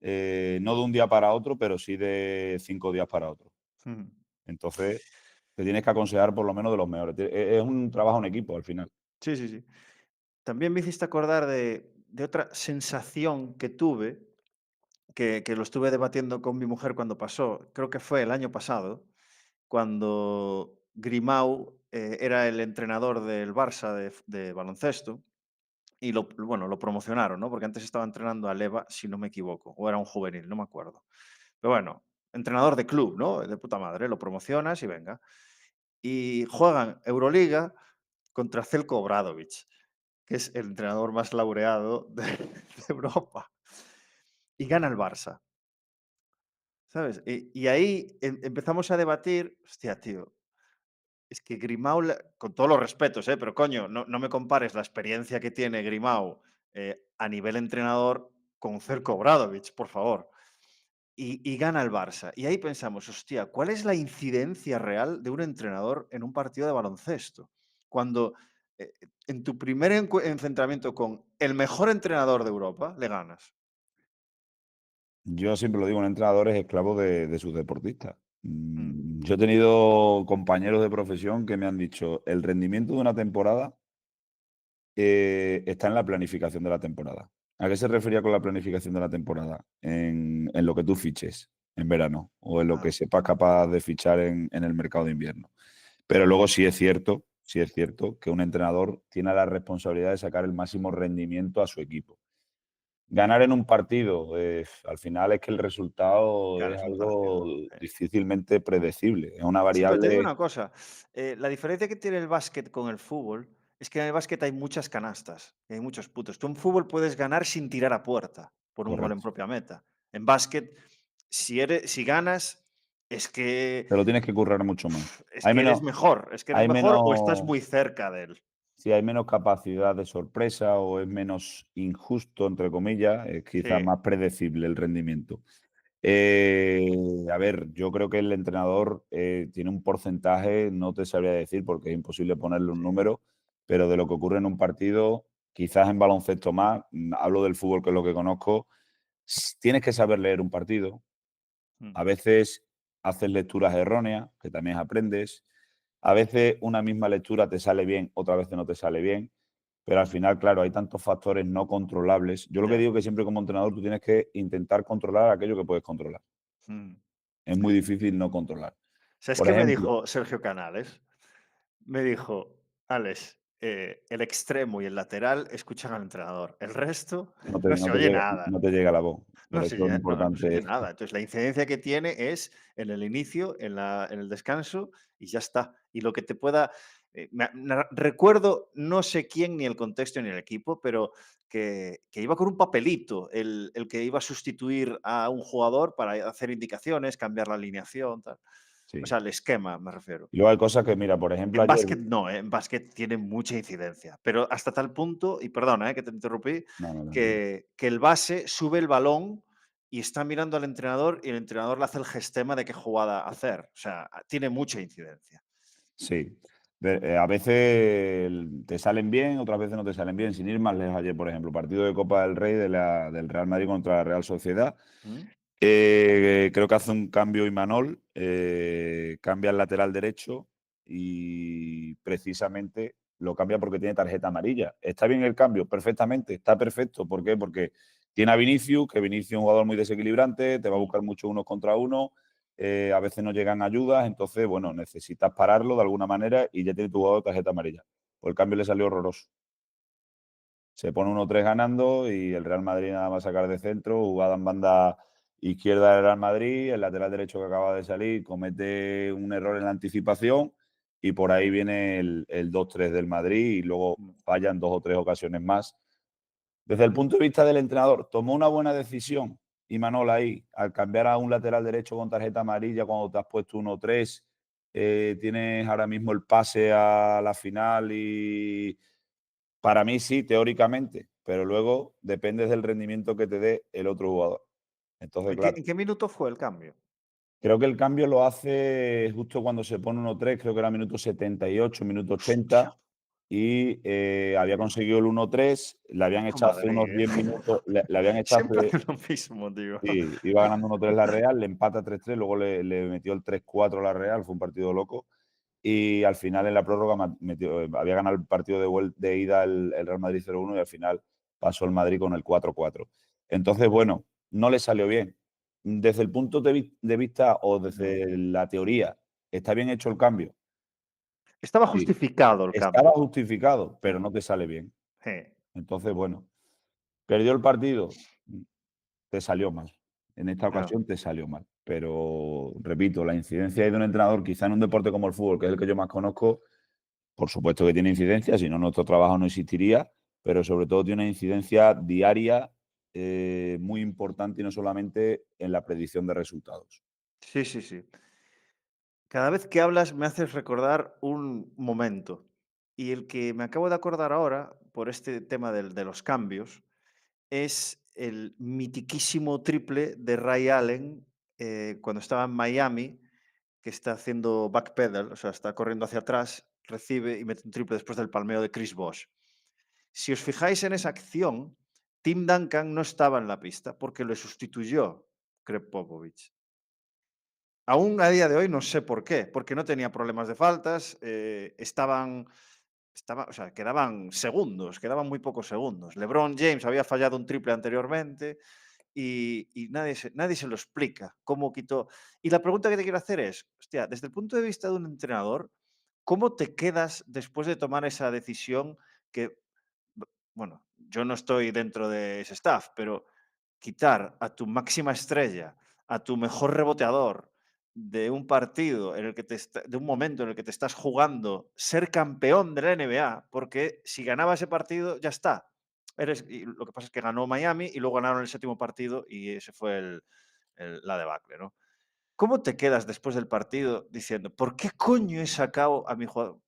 no de un día para otro, pero sí de 5 días para otro. ujú. Entonces, te tienes que aconsejar por lo menos de los mejores. Es un trabajo en equipo al final. Sí, sí, sí. También me hiciste acordar de otra sensación que tuve, que lo estuve debatiendo con mi mujer cuando pasó, creo que fue el año pasado, cuando Grimau, era el entrenador del Barça de baloncesto y bueno, lo promocionaron, ¿no? Porque antes estaba entrenando a Leva, si no me equivoco, o era un juvenil, no me acuerdo. Pero bueno, entrenador de club, ¿no? De puta madre, lo promocionas y venga. Y juegan Euroliga contra Zelko Obradovic, que es el entrenador más laureado de Europa. Y gana el Barça, ¿sabes? Y ahí empezamos a debatir, hostia, tío, es que Grimau, con todos los respetos, pero coño, no me compares la experiencia que tiene Grimau a nivel entrenador con Zelko Obradovic, por favor. y gana el Barça. Y ahí pensamos, hostia, ¿cuál es la incidencia real de un entrenador en un partido de baloncesto? Cuando en tu primer enfrentamiento con el mejor entrenador de Europa le ganas. Yo siempre lo digo, un entrenador es esclavo de sus deportistas. Mm, Yo he tenido compañeros de profesión que me han dicho, el rendimiento de una temporada está en la planificación de la temporada. ¿A qué se refería con la planificación de la temporada? En lo que tú fiches en verano o en lo que ah, sepas capaz de fichar en el mercado de invierno. Pero luego sí es cierto que un entrenador tiene la responsabilidad de sacar el máximo rendimiento a su equipo. Ganar en un partido, al final es que el resultado claro, es es un algo partido. difícilmente predecible. Es una Sí, pero te digo variable una cosa, la diferencia que tiene el básquet con el fútbol es que en el básquet hay muchas canastas, hay muchos puntos. Tú en fútbol puedes ganar sin tirar a puerta por un gol en correcto. propia meta. En básquet, si ganas, es que, Te lo tienes que currar mucho más. es Hay que eres menos mejor, es que eres hay mejor o estás menos muy cerca de él. si hay menos capacidad de sorpresa o es menos injusto, entre comillas, es quizás Sí, más predecible el rendimiento. A ver, yo creo que el entrenador tiene un porcentaje, no te sabría decir porque es imposible ponerle un sí. número, pero de lo que ocurre en un partido, quizás en baloncesto más, hablo del fútbol que es lo que conozco, tienes que saber leer un partido. Mm, A veces haces lecturas erróneas, que también aprendes. A veces una misma lectura te sale bien, otras veces no te sale bien. Pero al final, claro, hay tantos factores no controlables. Yo lo que ya. digo que siempre como entrenador tú tienes que intentar controlar aquello que puedes controlar. Mm. Es muy difícil no controlar. ¿Sabes Por qué me ejemplo, dijo Sergio Canales? Me dijo: "Alex, el extremo y el lateral escuchan al entrenador, el resto no te, no no se te oye llega, nada". no te llega la voz. No Por se eso es oye no se importante. oye nada. Entonces, la incidencia que tiene es en el inicio, en el descanso y ya está. Y lo que te pueda recuerdo, no sé quién, ni el contexto, ni el equipo, pero que iba con un papelito, el que iba a sustituir a un jugador para hacer indicaciones, cambiar la alineación, tal. O Sí. sea, el esquema, me refiero. Y luego hay cosas que, mira, por ejemplo, En ayer. básquet no, en básquet tiene mucha incidencia, pero hasta tal punto, y perdona, que te interrumpí, No, no, tranquilo. que el base sube el balón y está mirando al entrenador y el entrenador le hace el gestema de qué jugada hacer. O sea, tiene mucha incidencia. Sí. A veces te salen bien, otras veces no te salen bien. Sin ir más lejos, ayer, por ejemplo, partido de Copa del Rey del Real Madrid contra la Real Sociedad. ¿Mm? Creo que hace un cambio Imanol, cambia el lateral derecho y precisamente lo cambia porque tiene tarjeta amarilla. ¿Está bien el cambio? Perfectamente, está perfecto. ¿Por qué? Porque tiene a Vinicius, que Vinicius es un jugador muy desequilibrante, te va a Mm, buscar mucho uno contra uno, a veces no llegan ayudas, entonces, bueno, mm, necesitas pararlo de alguna manera y ya tiene tu jugador tarjeta amarilla. Pues el cambio le salió horroroso. Se pone 1-3 ganando y el Real Madrid nada más sacar de centro, jugada en banda izquierda del Real Madrid, el lateral derecho que acaba de salir comete un error en la anticipación y por ahí viene el 2-3 del Madrid y luego mm. fallan dos o tres ocasiones más. Desde el punto de vista del entrenador, tomó una buena decisión Imanol ahí, al cambiar a un lateral derecho con tarjeta amarilla cuando te has puesto 1-3, tienes ahora mismo el pase a la final y para mí sí, teóricamente, pero luego depende del rendimiento que te dé el otro jugador. Entonces, claro, En qué minuto fue el cambio? creo que el cambio lo hace justo cuando se pone 1-3, creo que era minuto 78, minuto Hostia, 80, y había conseguido el 1-3, le habían puto echado hace Madrid, unos 10 minutos, le habían echado Siempre hace. hace lo mismo, tío. Sí, iba ganando 1-3 la Real, le empata 3-3, luego le metió el 3-4 la Real, fue un partido loco. Y al final en la prórroga había ganado el partido de ida el Real Madrid 0-1 y al final pasó el Madrid con el 4-4. Entonces, bueno, no le salió bien. Desde el punto de vista o Mm. desde la teoría, ¿está bien hecho el cambio? Estaba Sí. justificado el Estaba cambio. justificado, pero Mm, no te sale bien. sí, Entonces, bueno, perdió el partido. Te salió mal. En esta claro. ocasión te salió mal. Pero, repito, la incidencia de un entrenador, quizá en un deporte como el fútbol, que es el que yo más conozco, por supuesto que tiene incidencia, si no nuestro trabajo no existiría, pero sobre todo tiene una incidencia diaria muy importante y no solamente en la predicción de resultados. Sí, sí, sí. Cada vez que hablas me haces recordar un momento. Y el que me acabo de acordar ahora, por este tema de los cambios, es el mitiquísimo triple de Ray Allen cuando estaba en Miami, que está haciendo backpedal, o sea, está corriendo hacia atrás, recibe y mete un triple después del palmeo de Chris Bosh. Si os fijáis en esa acción, Tim Duncan no estaba en la pista porque le sustituyó Greg Popovich. Aún a día de hoy no sé por qué, porque no tenía problemas de faltas, o sea, quedaban segundos, quedaban muy pocos segundos. LeBron James había fallado un triple anteriormente y nadie se lo explica. ¿Cómo quitó? Y la pregunta que te quiero hacer es, hostia, desde el punto de vista de un entrenador, ¿cómo te quedas después de tomar esa decisión que, bueno, yo no estoy dentro de ese staff, pero quitar a tu máxima estrella, a tu mejor reboteador de un partido en el que de un momento en el que te estás jugando ser campeón de la NBA, porque si ganaba ese partido ya está. Y lo que pasa es que ganó Miami y luego ganaron el séptimo partido y ese fue la debacle, ¿no? ¿Cómo te quedas después del partido diciendo, ¿por qué coño he sacado a mi jugador?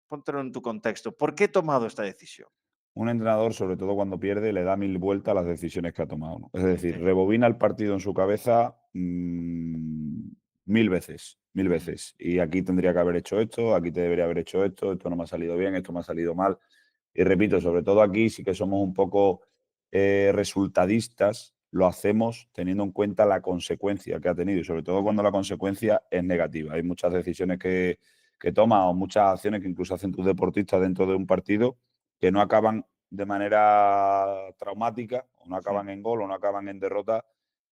Póntelo en tu contexto. ¿Por qué he tomado esta decisión? Un entrenador, sobre todo cuando pierde, le da mil vueltas a las decisiones que ha tomado, ¿no? Es decir, Sí. rebobina el partido en su cabeza mil veces, mil Mm, veces. Y aquí tendría que haber hecho esto, aquí te debería haber hecho esto no me ha salido bien, esto me ha salido mal. Y repito, sobre todo aquí sí que somos un poco resultadistas, lo hacemos teniendo en cuenta la consecuencia que ha tenido y sobre todo cuando mm, la consecuencia es negativa. Hay muchas decisiones que toman o muchas acciones que incluso hacen tus deportistas dentro de un partido que no acaban de manera traumática, o no mm, acaban en gol, o no acaban en derrota,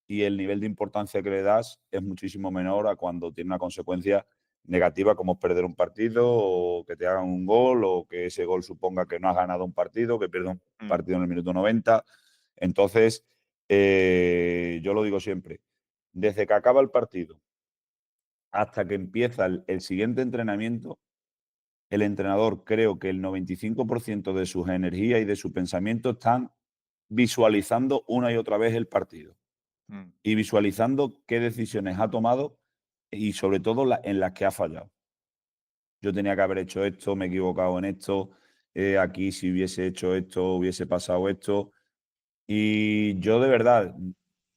y el nivel de importancia que le das es muchísimo menor a cuando tiene una consecuencia negativa, como es perder un partido, o que te hagan un gol, o que ese gol suponga que no has ganado un partido, que pierdes un mm, partido en el minuto 90. Entonces, yo lo digo siempre, desde que acaba el partido hasta que empieza el siguiente entrenamiento, el entrenador, creo que el 95% de sus energías y de su pensamiento están visualizando una y otra vez el partido mm. y visualizando qué decisiones ha tomado y sobre todo en las que ha fallado. Yo tenía que haber hecho esto, me he equivocado en esto, aquí si hubiese hecho esto, hubiese pasado esto. Y yo de verdad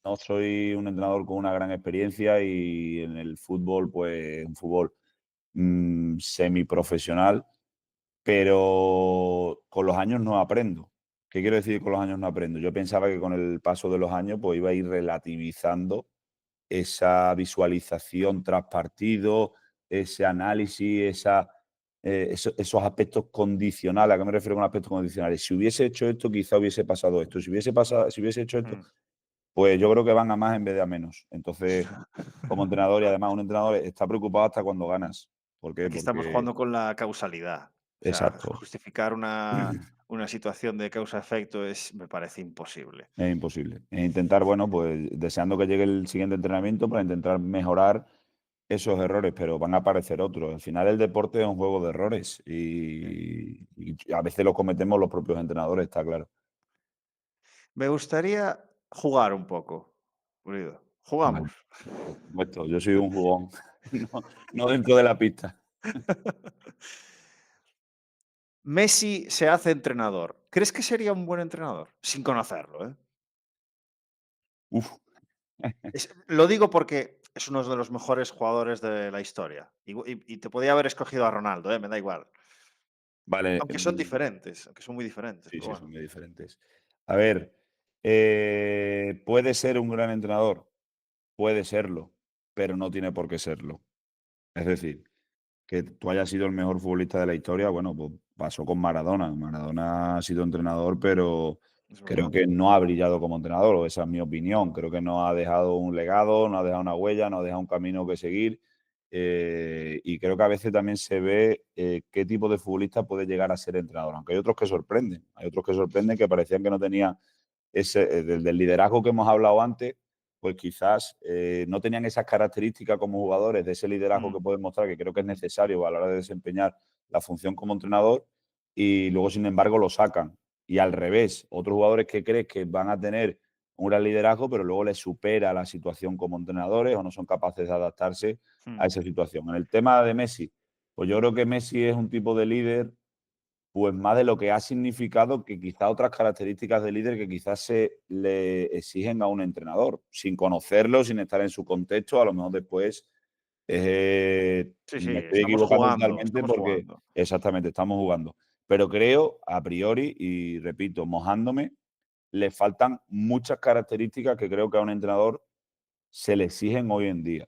no soy un entrenador con una gran experiencia y en el fútbol, pues un fútbol semiprofesional, pero con los años no aprendo. ¿Qué quiero decir con los años no aprendo? Yo pensaba que con el paso de los años pues iba a ir relativizando esa visualización tras partido, ese análisis, esos aspectos condicionales. ¿A qué me refiero con aspectos condicionales? Si hubiese hecho esto, quizá hubiese pasado esto. Si hubiese hecho esto, Mm. pues yo creo que van a más en vez de a menos. Entonces, como entrenador, y además un entrenador está preocupado hasta cuando ganas. ¿Por qué? Aquí estamos Porque, jugando con la causalidad. O sea, exacto, justificar una situación de causa-efecto me parece imposible. es imposible. Es intentar, bueno, pues deseando que llegue el siguiente entrenamiento para intentar mejorar esos errores, pero van a aparecer otros. Al final el deporte es un juego de errores Sí. y a veces los cometemos los propios entrenadores, está claro. Me gustaría jugar un poco, Pulido. Vale, Jugamos. por supuesto, yo soy un jugón, no, no dentro de la pista. Messi se hace entrenador. ¿Crees que sería un buen entrenador? Sin conocerlo, ¿eh? Uf, Lo digo porque es uno de los mejores jugadores de la historia. Y te podía haber escogido a Ronaldo, ¿eh? Me da igual. vale, Aunque son muy diferentes, sí, pero sí, son bueno. muy diferentes. A ver, ¿puede ser un gran entrenador? Puede serlo, pero no tiene por qué serlo. Es decir, que tú hayas sido el mejor futbolista de la historia, bueno, pues pasó con Maradona. Maradona ha sido entrenador, pero Es creo verdad. que no ha brillado como entrenador, o esa es mi opinión. Creo que no ha dejado un legado, no ha dejado una huella, no ha dejado un camino que seguir. Y creo que a veces también se ve qué tipo de futbolista puede llegar a ser entrenador, aunque hay otros que sorprenden. Hay otros que sorprenden que parecían que no tenían del liderazgo que hemos hablado antes, pues quizás no tenían esas características como jugadores de ese liderazgo Mm, que pueden mostrar, que creo que es mm, necesario a la hora de desempeñar la función como entrenador, y luego, sin embargo, lo sacan. Y al revés, otros jugadores que crees que van a tener un gran liderazgo, pero luego les supera la situación como entrenadores o no son capaces de adaptarse a mm, esa situación. En el tema de Messi, pues yo creo que Messi es un tipo de líder pues más de lo que ha significado que quizá otras características de líder que quizás se le exigen a un entrenador, sin conocerlo, sin estar en su contexto, a lo mejor después Sí, sí, me estoy equivocando totalmente estamos porque jugando. exactamente, estamos jugando. Pero creo, a priori, y repito, mojándome, le faltan muchas características que creo que a un entrenador se le exigen hoy en día.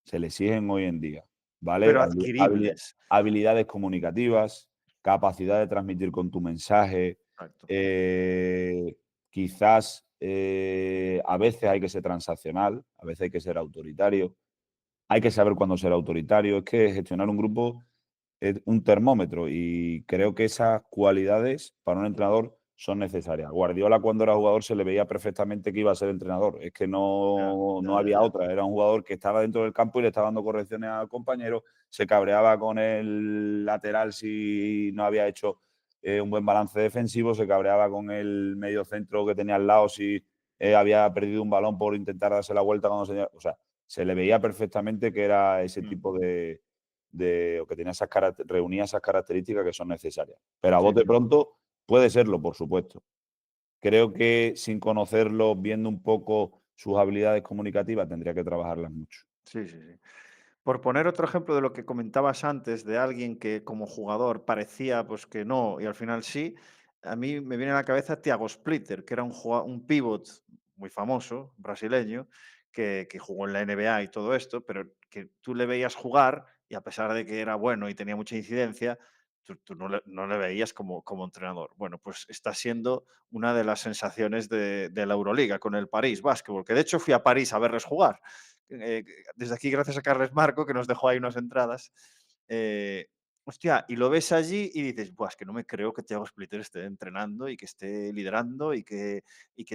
Se le exigen hoy en día, ¿vale? Pero adquiribles. Habilidades comunicativas, capacidad de transmitir con tu mensaje, Exacto. quizás, a veces hay que ser transaccional, a veces hay que ser autoritario, hay que saber cuándo ser autoritario. Es que gestionar un grupo es un termómetro y creo que esas cualidades para un entrenador son necesarias. Guardiola cuando era jugador se le veía perfectamente que iba a ser entrenador. Es que Ya, no ya, ya, había ya. otra. Era un jugador que estaba dentro del campo y le estaba dando correcciones al compañero. Se cabreaba con el lateral si no había hecho un buen balance defensivo. Se cabreaba con el medio centro que tenía al lado si había perdido un balón por intentar darse la vuelta cuando se... O sea, se le veía perfectamente que era ese Mm, tipo o que tenía reunía esas características que son necesarias. Pero a sí, bote pronto puede serlo, por supuesto. Creo que sin conocerlo, viendo un poco sus habilidades comunicativas, tendría que trabajarlas mucho. sí, sí, sí. Por poner otro ejemplo de lo que comentabas antes, de alguien que como jugador parecía pues que no y al final sí, a mí me viene a la cabeza Thiago Splitter, que era un pivot muy famoso, brasileño, que jugó en la NBA y todo esto, pero que tú le veías jugar y a pesar de que era bueno y tenía mucha incidencia, tú no le veías como entrenador. Bueno, pues está siendo una de las sensaciones de la Euroliga con el París Basketball, que de hecho fui a París a verles jugar. Eh, Desde aquí, gracias a Carles Marco, que nos dejó ahí unas entradas. Hostia, y lo ves allí y dices, Buah, es que no me creo que Thiago Splitter esté entrenando y que esté liderando y que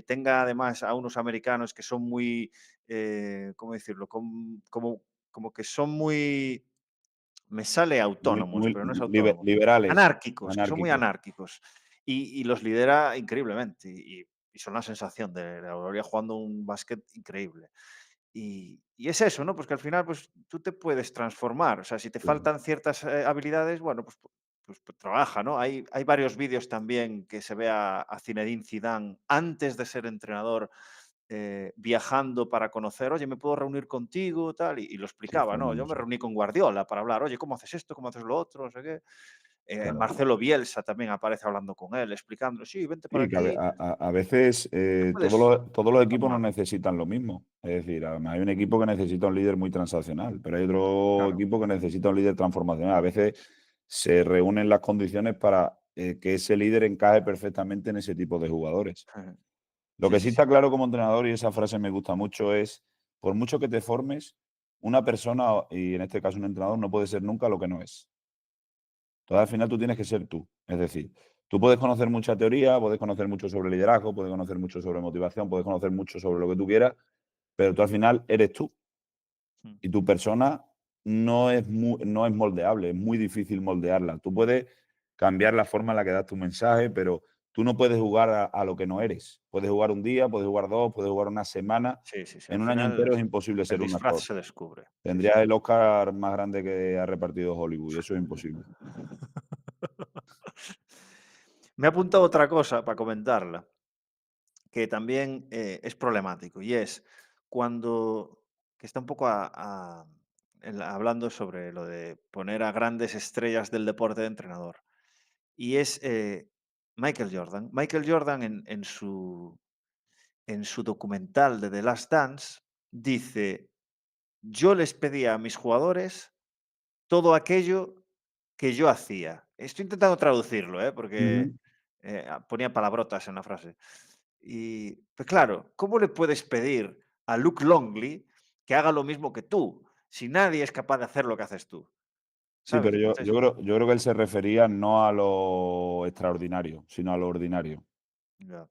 tenga además a unos americanos que son muy, ¿cómo decirlo? Como que son muy, me sale Muy, autónomos, muy pero no es autónomos, liberales, anárquicos, que son muy anárquicos. anárquicos. Y los lidera increíblemente y son la sensación de la Aurora jugando un básquet increíble. Y es eso, ¿no? Pues que al final, pues tú te puedes transformar. O sea, si te Sí, faltan ciertas habilidades, bueno, pues trabaja, ¿no? Hay varios vídeos también que se ve a Zinedine Zidane antes de ser entrenador, viajando para conocer, oye, ¿me puedo reunir contigo? Tal, y lo sí, explicaba, ¿no? Yo me famoso. reuní con Guardiola para hablar, oye, ¿cómo haces esto? ¿Cómo haces lo otro? No sé qué. Claro. Marcelo Bielsa también aparece hablando con él, explicando, sí, vente por Sí, que aquí, a veces te puedes todos los equipos no transformar. necesitan lo mismo. Es decir, hay un equipo que necesita un líder muy transaccional, pero hay otro Claro. equipo que necesita un líder transformacional. A veces se reúnen las condiciones para que ese líder encaje perfectamente en ese tipo de jugadores. Lo Sí, que sí, sí sí. está claro como entrenador, y esa frase me gusta mucho, es, por mucho que te formes, una persona, y en este caso un entrenador, no puede ser nunca lo que no es. Entonces, al final tú tienes que ser tú. Es decir, tú puedes conocer mucha teoría, puedes conocer mucho sobre liderazgo, puedes conocer mucho sobre motivación, puedes conocer mucho sobre lo que tú quieras, pero tú al final eres tú. Mm. Y tu persona no es moldeable, es muy difícil moldearla. Tú puedes cambiar la forma en la que das tu mensaje, pero tú no puedes jugar a lo que no eres. Puedes jugar un día, puedes jugar dos, puedes jugar una semana. Sí, sí, sí. Al En un año final entero es imposible el ser un disfraz actor. se descubre. Sí, sí, Tendrías sí. el Oscar más grande que ha repartido Hollywood y eso es imposible. Me ha apuntado otra cosa para comentarla, que también es problemático, y es cuando, que está un poco hablando sobre lo de poner a grandes estrellas del deporte de entrenador, y es Michael Jordan. Michael Jordan en su documental de The Last Dance dice, yo les pedía a mis jugadores todo aquello que yo hacía. Estoy intentando traducirlo, porque Ujú. ponía palabrotas en la frase. Y, pues claro, ¿cómo le puedes pedir a Luke Longley que haga lo mismo que tú, si nadie es capaz de hacer lo que haces tú? Sí, ¿Sabes? pero Entonces, yo creo que él se refería no a lo extraordinario, sino a lo ordinario. ya,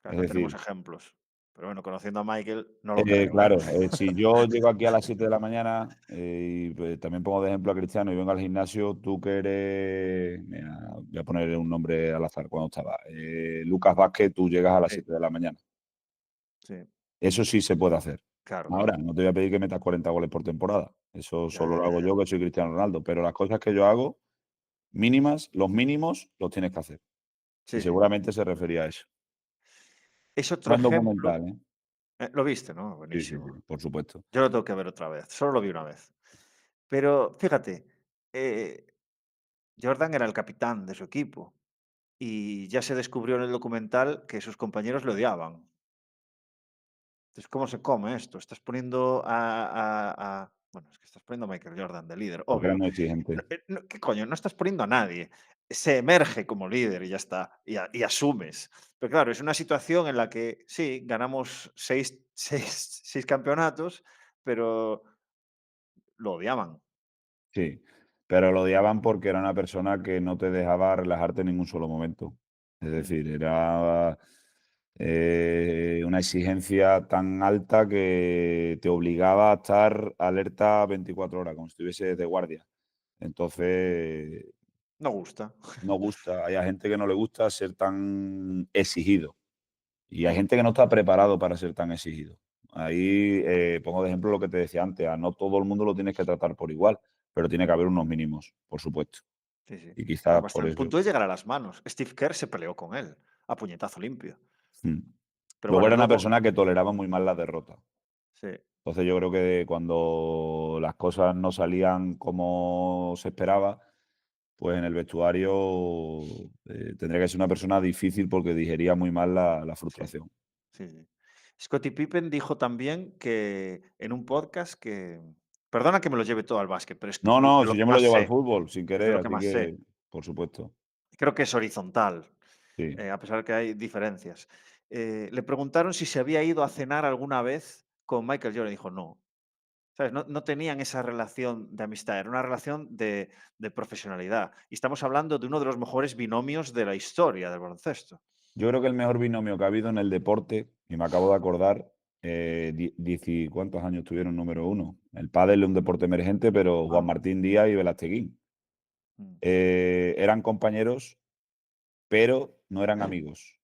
claro, Es no tenemos decir, ejemplos. Pero bueno, conociendo a Michael, no lo creo, ¿eh? claro, si yo llego aquí a las 7 de la mañana y pues, también pongo de ejemplo a Cristiano y vengo al gimnasio, tú que eres, mira, voy a poner un nombre al azar cuando estaba, Lucas Vázquez, tú llegas a las Sí, 7 de la mañana. sí, Eso sí se puede hacer. claro, Ahora, claro. no te voy a pedir que metas 40 goles por temporada. Eso Ya, solo ya, lo ya, hago ya. yo, que soy Cristiano Ronaldo. Pero las cosas que yo hago mínimas, los mínimos los tienes que hacer. Y Sí, sí. seguramente se refería a eso. Es otro Buen ejemplo. documental, ¿eh? ¿Lo viste, no? Sí, sí, sí, Buenísimo. por supuesto. Yo lo tengo que ver otra vez, solo lo vi una vez. Pero fíjate, eh, Jordan era el capitán de su equipo y ya se descubrió en el documental que sus compañeros le odiaban. Entonces, ¿cómo se come esto? Estás poniendo bueno, es que estás poniendo a Michael Jordan de líder, Porque era obvio. muy exigente. ¿Qué coño? No estás poniendo a nadie. Se emerge como líder y ya está, y asumes. Pero claro, es una situación en la que sí, ganamos seis campeonatos, pero lo odiaban. Sí, pero lo odiaban porque era una persona que no te dejaba relajarte en ningún solo momento. Es Mm. decir, era una exigencia tan alta que te obligaba a estar alerta 24 horas, como si estuviese de guardia. Entonces, No gusta. no gusta. Hay a gente que no le gusta ser tan exigido y hay Mm, gente que no está preparado para ser tan exigido. Ahí pongo de ejemplo lo que te decía antes, a no todo el mundo lo tienes que tratar por igual, pero tiene que haber unos mínimos, por supuesto. sí, sí. Y Claro, quizás hasta por el eso. punto de llegar a las manos. Steve Kerr se peleó con él a puñetazo limpio. Mm. Pero Luego bueno, era una luego, persona que toleraba muy mal la derrota. sí, Entonces yo creo que cuando las cosas no salían como se esperaba, pues en el vestuario tendría que ser una persona difícil porque digería muy mal la sí, frustración. sí, sí. Scottie Pippen dijo también que en un podcast que, perdona que me lo lleve todo al básquet, pero es No, de no, lo si que yo me lo más llevo al sé, fútbol sin es de querer, lo que así más sé. que, por supuesto, Creo que es horizontal, sí. a pesar que hay diferencias. Le preguntaron si se había ido a cenar alguna vez con Michael Jordan, y dijo no. ¿Sabes? No tenían esa relación de amistad, era una relación de profesionalidad. Y estamos hablando de uno de los mejores binomios de la historia del baloncesto. Yo creo que el mejor binomio que ha habido en el deporte, y me acabo de acordar, ¿cuántos años tuvieron número uno? El pádel es un deporte emergente, pero Juan Ah, Martín Díaz y Velasteguín. mm. Eran compañeros, pero no eran amigos.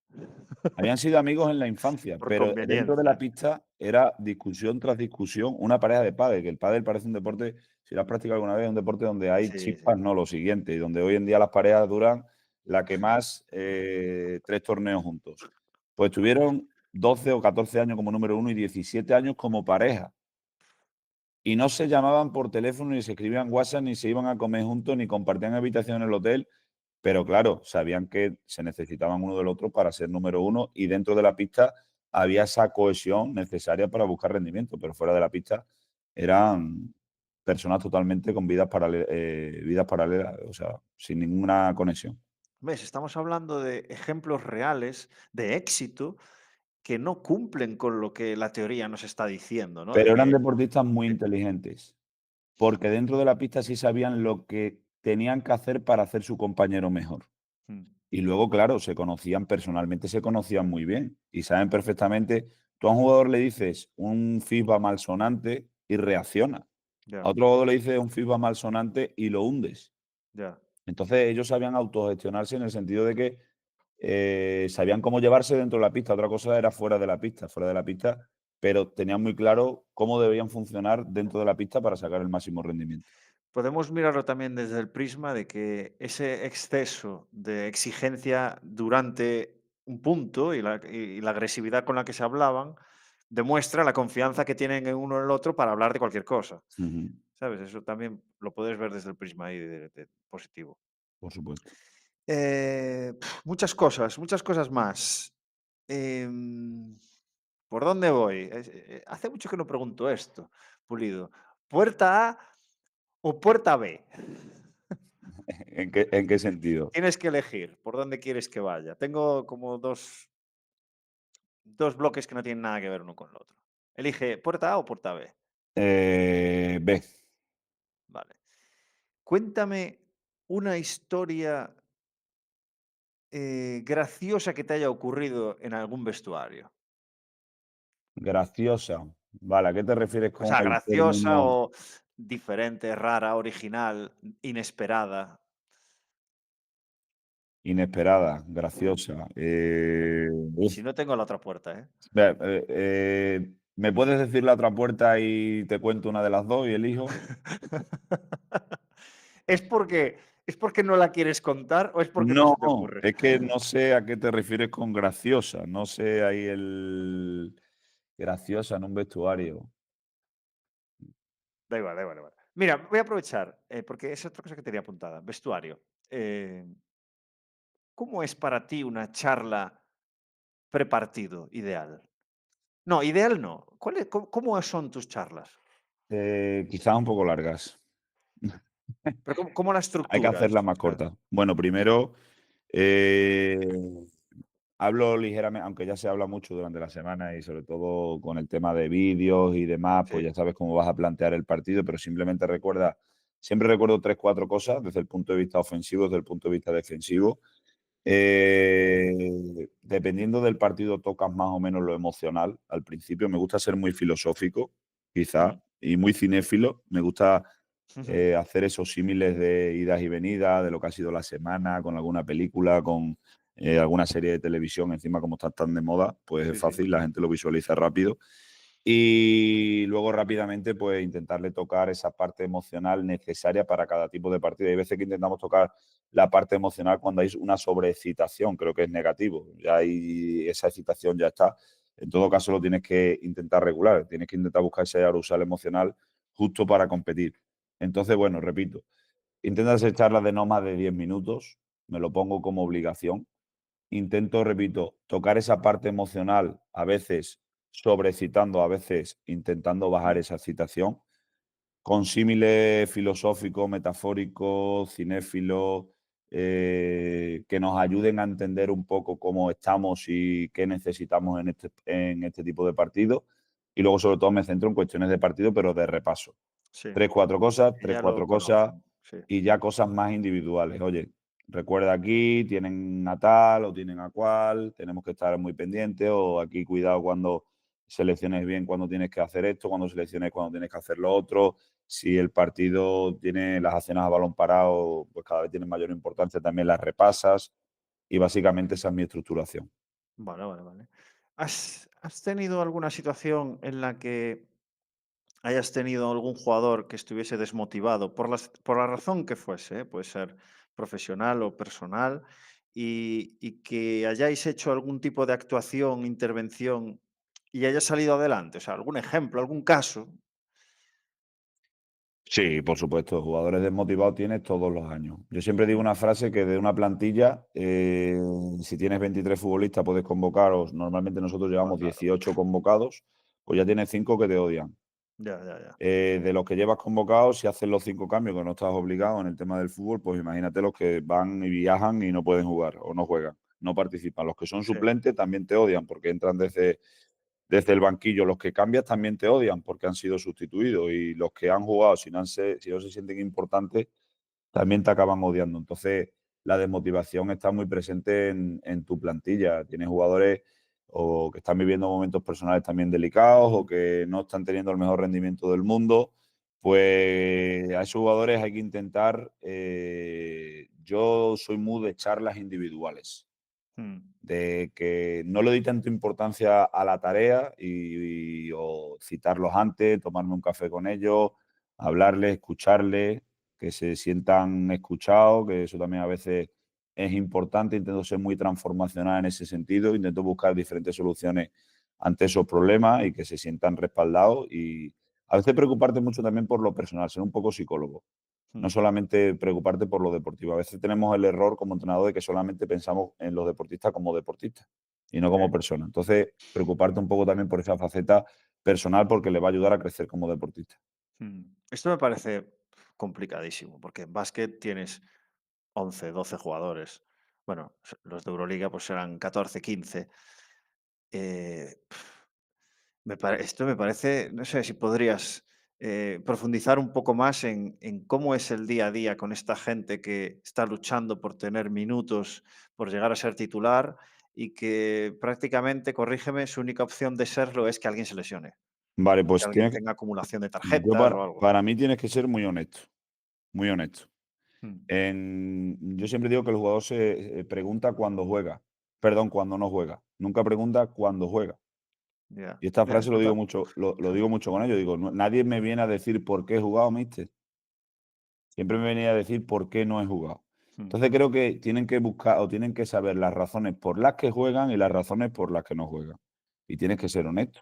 Habían sido amigos en la infancia, Por pero dentro de la conveniencia. pista era discusión tras discusión una pareja de pádel, que el pádel parece un deporte, si lo has practicado alguna vez, es un deporte donde hay Sí, sí. chispas, no lo siguiente, y donde hoy en día las parejas duran la que más 3 torneos juntos. Pues tuvieron 12 o 14 años como número uno y 17 años como pareja. Y no se llamaban por teléfono, ni se escribían WhatsApp, ni se iban a comer juntos, ni compartían habitación en el hotel. Pero claro, sabían que se necesitaban uno del otro para ser número uno y dentro de la pista había esa cohesión necesaria para buscar rendimiento, pero fuera de la pista eran personas totalmente con vidas paralelas, o sea, sin ninguna conexión. ¿Ves? Estamos hablando de ejemplos reales de éxito que no cumplen con lo que la teoría nos está diciendo, ¿no? De Pero eran que, deportistas muy de- inteligentes, porque dentro de la pista sí sabían lo que tenían que hacer para hacer su compañero mejor. mm, Y luego, claro, se conocían personalmente, se conocían muy bien y saben perfectamente. Tú a un jugador le dices un feedback malsonante y reacciona. A ya, otro jugador le dices un feedback malsonante y lo hundes. ya. Entonces ellos sabían autogestionarse en el sentido de que sabían cómo llevarse dentro de la pista. Otra cosa era fuera de la pista, pero tenían muy claro cómo debían funcionar dentro de la pista para sacar el máximo rendimiento. Podemos mirarlo también desde el prisma de que ese exceso de exigencia durante un punto y la agresividad con la que se hablaban demuestra la confianza que tienen en uno en el otro para hablar de cualquier cosa. Ujú, ¿Sabes? Eso también lo puedes ver desde el prisma ahí de positivo. por supuesto. Muchas cosas más. Em, ¿Por dónde voy? Hace mucho que no pregunto esto, Pulido. ¿Puerta A o puerta B? ¿En qué sentido? Tienes que elegir por dónde quieres que vaya. Tengo como dos bloques que no tienen nada que ver uno con el otro. Elige puerta A o puerta B. B. Vale. Cuéntame una historia graciosa que te haya ocurrido en algún vestuario. Graciosa. Vale, ¿a qué te refieres O con sea, el graciosa término o diferente, rara, original, inesperada. inesperada, graciosa? Si no, tengo la otra puerta, ¿eh? ¿Me puedes decir la otra puerta y te cuento una de las dos y elijo? Es porque ¿Es porque no la quieres contar o es porque no No, se te ocurre? es que no sé a qué te refieres con graciosa. No sé ahí el graciosa en un vestuario. Da igual, da igual, da igual. Mira, voy a aprovechar, porque es otra cosa que tenía apuntada. Vestuario. ¿Cómo es para ti una charla prepartido ideal? No, ideal no. ¿Cómo son tus charlas? Quizás un poco largas. Pero ¿cómo la Hay que estructuras? hacerlas O más sea, cortas. Bueno, primero, eh, hablo ligeramente, aunque ya se habla mucho durante la semana y sobre todo con el tema de vídeos y demás, pues sí. ya sabes cómo vas a plantear el partido, pero simplemente recuerda, siempre recuerdo tres, cuatro cosas desde el punto de vista ofensivo, desde el punto de vista defensivo. Dependiendo del partido tocas más o menos lo emocional. Al principio me gusta ser muy filosófico, quizá, Mm. y muy cinéfilo. Me gusta hacer esos símiles de idas y venidas, de lo que ha sido la semana, con alguna película, con alguna serie de televisión. Encima, como está tan de moda, pues es Sí, sí. fácil, la gente lo visualiza rápido. Y luego rápidamente, pues intentarle tocar esa parte emocional necesaria para cada tipo de partido. Hay veces que intentamos tocar la parte emocional cuando hay una sobreexcitación, creo que es negativo. Ya hay esa excitación, ya está. En todo caso, lo tienes que intentar regular, tienes que intentar buscar ese arousal emocional justo para competir. Entonces, bueno, repito, intenta hacer charlas de no más de 10 minutos, me lo pongo como obligación. Intento, repito, tocar esa parte emocional, a veces sobrecitando, a veces intentando bajar Mm, esa excitación, con símiles filosóficos, metafóricos, cinéfilos, que nos ayuden a entender un poco cómo estamos y qué necesitamos en este tipo de partidos. Y luego, sobre todo, me centro en cuestiones de partido, pero de repaso. sí. Que Tres, ya lo cuatro cosas conocen. Sí. y ya cosas más individuales. Oye, recuerda aquí, tienen a tal o tienen a cual, tenemos que estar muy pendientes o aquí cuidado cuando selecciones bien cuando tienes que hacer esto, cuando selecciones cuando tienes que hacer lo otro. Si el partido tiene las acciones a balón parado, pues cada vez tiene mayor importancia, también las repasas y básicamente esa es mi estructuración. Vale, vale, vale. ¿Has tenido alguna situación en la que hayas tenido algún jugador que estuviese desmotivado por la razón que fuese, puede ser profesional o personal, y que hayáis hecho algún tipo de actuación, intervención y haya salido adelante? O sea, algún ejemplo, algún caso. Sí, por supuesto, jugadores desmotivados tienes todos los años. Yo siempre digo Mm, una frase que de una plantilla, si tienes 23 futbolistas puedes convocaros, normalmente nosotros ah, llevamos claro. 18 convocados, pues ya tienes 5 que te odian. Ya, ya, ya. De los que llevas convocados, si haces los 5 cambios que no estás obligado en el tema del fútbol, pues imagínate los que van y viajan y no pueden jugar o no juegan, no participan. Los que son Sí. suplentes también te odian porque entran desde el banquillo. Los que cambias también te odian porque han sido sustituidos y los que han jugado, si no se sienten importantes, también te acaban odiando. Entonces, la desmotivación está muy presente en tu plantilla. Tienes jugadores o que están viviendo momentos personales también delicados o que no están teniendo el mejor rendimiento del mundo. Pues a esos jugadores hay que intentar, yo soy muy de charlas individuales Mm, de que no le doy tanta importancia a la tarea o citarlos antes, tomarme un café con ellos, hablarles, escucharles, que se sientan escuchados, que eso también a veces es importante. Intento ser muy transformacional en ese sentido, intento buscar diferentes soluciones ante esos problemas y que se sientan respaldados y a veces preocuparte mucho también por lo personal, ser un poco psicólogo. No mm. solamente preocuparte por lo deportivo. A veces tenemos el error como entrenador de que solamente pensamos en los deportistas como deportistas y no como Sí. personas. Entonces, preocuparte un poco también por esa faceta personal porque le va a ayudar a crecer como deportista. Esto me parece complicadísimo, porque en básquet tienes 11, 12 jugadores. Bueno, los de Euroliga pues serán 14, 15. Eh, esto me parece, no sé si podrías profundizar un poco más en cómo es el día a día con esta gente que está luchando por tener minutos, por llegar a ser titular y que prácticamente, corrígeme, su única opción de serlo es que alguien se lesione, Vale, que pues alguien tienes, tenga acumulación de yo tarjetas o algo. para mí tienes que ser muy honesto, muy honesto. Mm, Yo siempre digo que el jugador se pregunta cuando juega, perdón, cuando no juega. Nunca pregunta cuando juega. ya, Y esta ya, frase es lo digo verdad. mucho, lo digo mucho con ellos. Digo, nadie me viene a decir por qué he jugado, mister. Siempre me venía a decir por qué no he jugado. Mm, Entonces creo que tienen que buscar o tienen que saber las razones por las que juegan y las razones por las que no juegan. Y tienes que ser honesto.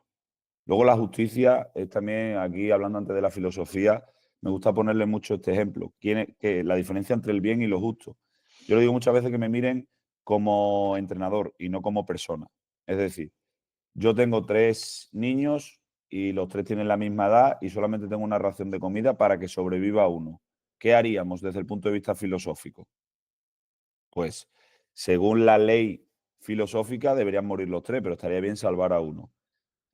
Luego la justicia es también, aquí hablando antes de la filosofía, me gusta ponerle mucho este ejemplo, que la diferencia entre el bien y lo justo. Yo le digo muchas veces que me miren como entrenador y no como persona. Es decir, yo tengo 3 niños y los 3 tienen la misma edad y solamente tengo una ración de comida para que sobreviva uno. ¿Qué haríamos desde el punto de vista filosófico? Pues, según la ley filosófica, deberían morir los 3, pero estaría bien salvar a uno.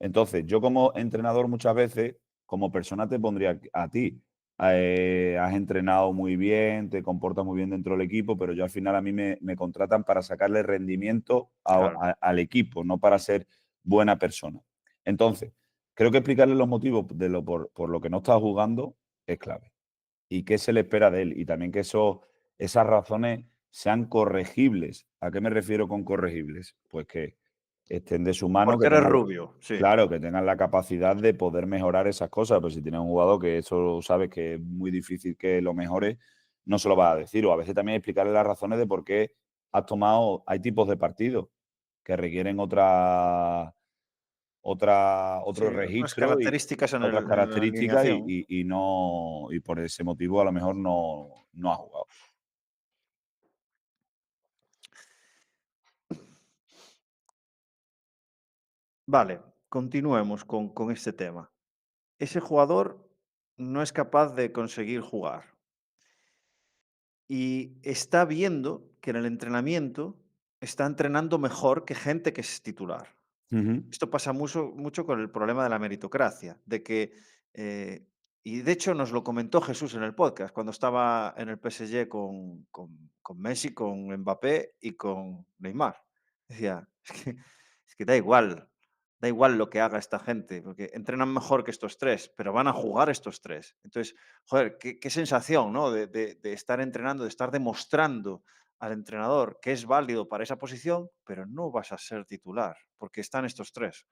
Entonces, yo como entrenador muchas veces, como persona te pondría a ti. Has entrenado muy bien, te comportas muy bien dentro del equipo, pero yo al final a mí me contratan para sacarle rendimiento claro. al equipo, no para Mm, ser buena persona. Entonces, creo que explicarle los motivos por lo que no está jugando es clave y qué se le espera de él. Y también que esas razones sean corregibles. ¿A qué me refiero con corregibles? Pues que estén de su mano, porque que eres tengan, rubio, sí. claro, que tengan la capacidad de poder mejorar esas cosas. Pues si tienes un jugador que eso sabes que es muy difícil que lo mejore, no se lo vas a decir. O a veces también explicarle las razones de por qué has tomado, hay tipos de partidos que requieren Sí, otro unas registro y características otras en la características alineación. y no y por ese motivo a lo mejor no ha jugado. Vale, continuemos con este tema. Ese jugador no es capaz de conseguir jugar y está viendo que en el entrenamiento está entrenando mejor que gente que es titular. Ujú, Esto pasa mucho con el problema de la meritocracia, de que, eh, y de hecho nos lo comentó Jesús en el podcast, cuando estaba en el PSG con Messi, con Mbappé y con Neymar. Decía, es que da igual lo que haga esta gente, porque entrenan mejor que estos tres, pero van a jugar estos tres. Entonces, joder, qué sensación, ¿no? De estar entrenando, de estar demostrando al entrenador que es válido para esa posición, pero no vas a ser titular, porque están estos tres.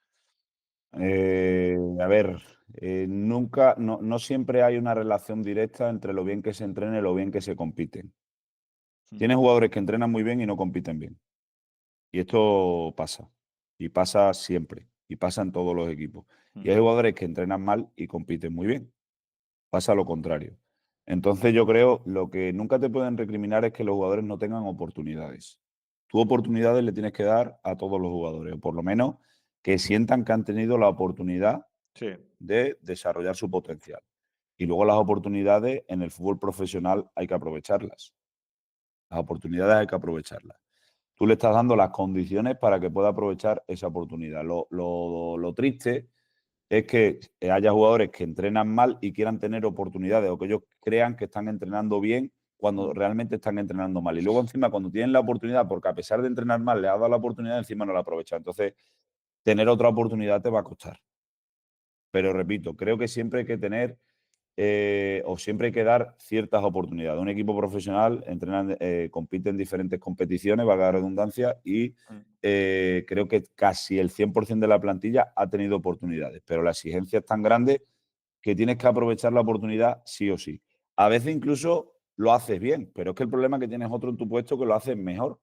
a ver, nunca, no siempre hay una relación directa entre lo bien que se entrena y lo bien que se compite. Mm, Tienes jugadores que entrenan muy bien y no compiten bien. Y esto pasa. Y pasa siempre. Y pasa en todos los equipos. Y mm, hay jugadores que entrenan mal y compiten muy bien. Pasa lo contrario. Entonces yo creo lo que nunca te pueden recriminar es que los jugadores no tengan oportunidades. Tú oportunidades le tienes que dar a todos los jugadores, o por lo menos que sientan que han tenido la oportunidad sí, de desarrollar su potencial. Y luego las oportunidades en el fútbol profesional hay que aprovecharlas. Las oportunidades hay que aprovecharlas. Tú le estás dando las condiciones para que pueda aprovechar esa oportunidad. Lo triste es que haya jugadores que entrenan mal y quieran tener oportunidades o que ellos crean que están entrenando bien cuando mm, realmente están entrenando mal. Y luego encima cuando tienen la oportunidad, porque a pesar de entrenar mal, le ha dado la oportunidad, encima no la aprovechan. Entonces, tener otra oportunidad te va a costar. Pero repito, creo que siempre hay que tener o siempre hay que dar ciertas oportunidades. Un equipo profesional compite en diferentes competiciones, valga la redundancia, y mm, creo que casi el 100% de la plantilla ha tenido oportunidades, pero la exigencia es tan grande que tienes que aprovechar la oportunidad sí o sí. A veces incluso lo haces bien, pero es que el problema es que tienes otro en tu puesto que lo hace mejor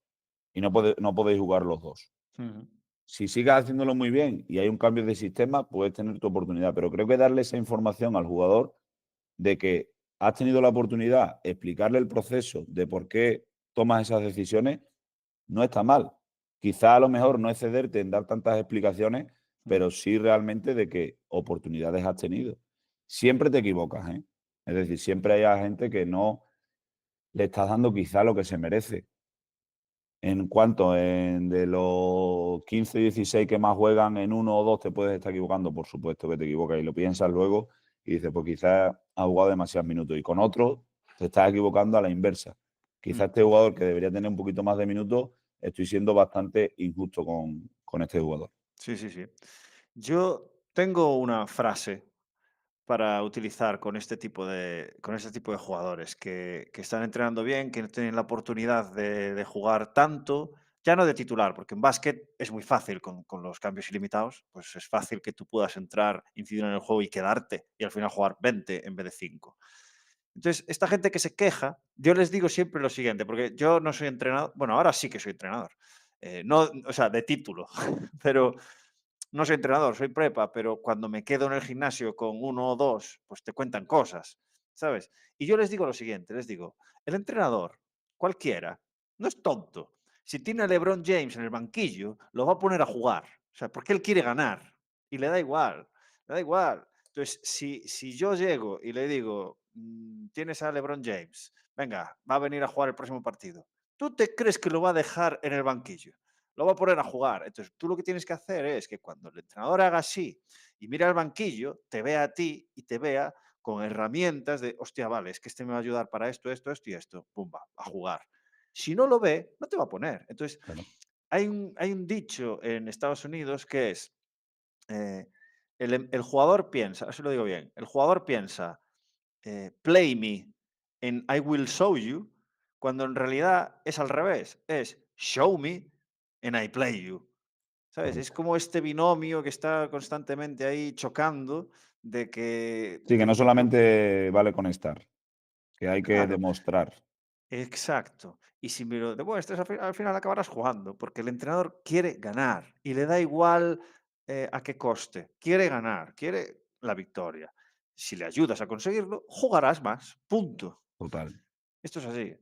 y no podéis jugar los dos. ujú, Si sigas haciéndolo muy bien y hay un cambio de sistema, puedes tener tu oportunidad, pero creo que darle esa información al jugador de que has tenido la oportunidad, explicarle el proceso de por qué tomas esas decisiones, no está mal. Quizá a lo mejor no excederte en dar tantas explicaciones, mm, pero sí realmente de que oportunidades has tenido. Siempre te equivocas, ¿eh? Es decir, siempre hay gente que no le estás dando quizá lo que se merece. En cuanto de los 15, 16 que más juegan, en uno o dos te puedes estar equivocando, por supuesto que te equivocas y lo piensas luego y dices, pues quizás ha jugado demasiados minutos. Y con otro te estás equivocando a la inversa. Quizás mm. este jugador que debería tener un poquito más de minutos, estoy siendo bastante injusto con este jugador. Sí, sí, sí. Yo tengo una frase para utilizar con este tipo de jugadores que están entrenando bien, que no tienen la oportunidad de jugar tanto, ya no de titular, porque en básquet es muy fácil con los cambios ilimitados, pues es fácil que tú puedas entrar, incidir en el juego y quedarte y al final jugar 20 en vez de 5. Entonces, esta gente que se queja, yo les digo siempre lo siguiente, porque yo no soy entrenador, bueno, ahora sí que soy entrenador, no, o sea, de título, pero no soy entrenador, soy prepa, pero cuando me quedo en el gimnasio con uno o dos, pues te cuentan cosas, ¿sabes? Y yo les digo lo siguiente, les digo, el entrenador, cualquiera, no es tonto. Si tiene a LeBron James en el banquillo, lo va a poner a jugar. O sea, porque él quiere ganar. Y le da igual, le da igual. Entonces, si yo llego y le digo, tienes a LeBron James, venga, va a venir a jugar el próximo partido, ¿tú te crees que lo va a dejar en el banquillo? Lo va a poner a jugar. Entonces, tú lo que tienes que hacer es que cuando el entrenador haga así y mira al banquillo, te vea a ti y te vea con herramientas de, hostia, vale, es que este me va a ayudar para esto, esto, esto y esto. Pumba, a jugar. Si no lo ve, no te va a poner. Entonces, Claro. hay un dicho en Estados Unidos que es, eh, el jugador piensa, así lo digo bien, el jugador piensa, play me and I will show you, cuando en realidad es al revés, es show me and I play you. ¿Sabes? Es Correcto. como este binomio que está constantemente ahí chocando de que, Sí, que de no que tú, solamente vale con estar, que hay que claro, demostrar. exacto. Y si me lo demuestras, al final acabarás jugando, porque el entrenador quiere ganar y le da igual a qué coste. Quiere ganar, quiere la victoria. Si le ayudas a conseguirlo, jugarás más. Punto. Total. Esto es así.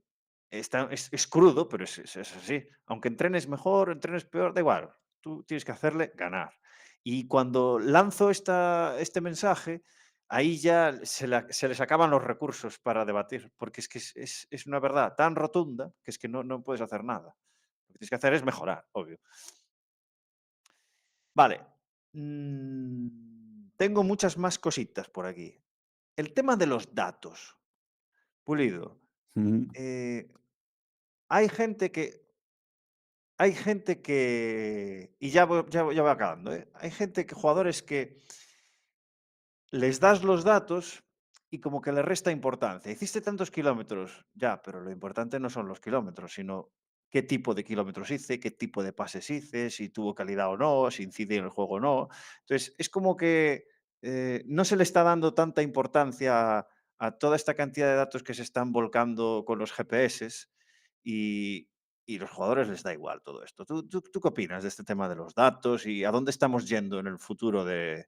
Es crudo, pero es así. Aunque entrenes mejor, entrenes peor, da igual. Tú tienes que hacerle ganar. Y cuando lanzo este mensaje, ahí ya se les acaban los recursos para debatir, porque es que es una verdad tan rotunda que es que no puedes hacer nada. Lo que tienes que hacer es mejorar, obvio. Vale. Tengo muchas más cositas por aquí. El tema de los datos. Pulido. Ujú. eh, hay gente que y ya voy acabando, ¿eh? Hay gente que jugadores que les das los datos y como que le resta importancia. Hiciste tantos kilómetros, ya, pero lo importante no son los kilómetros, sino qué tipo de kilómetros hice, qué tipo de pases hice, si tuvo calidad o no, si incide en el juego o no. Entonces, es como que no se le está dando tanta importancia a toda esta cantidad de datos que se están volcando con los GPS y, y los jugadores les da igual todo esto. ¿Tú qué opinas de este tema de los datos y a dónde estamos yendo en el futuro de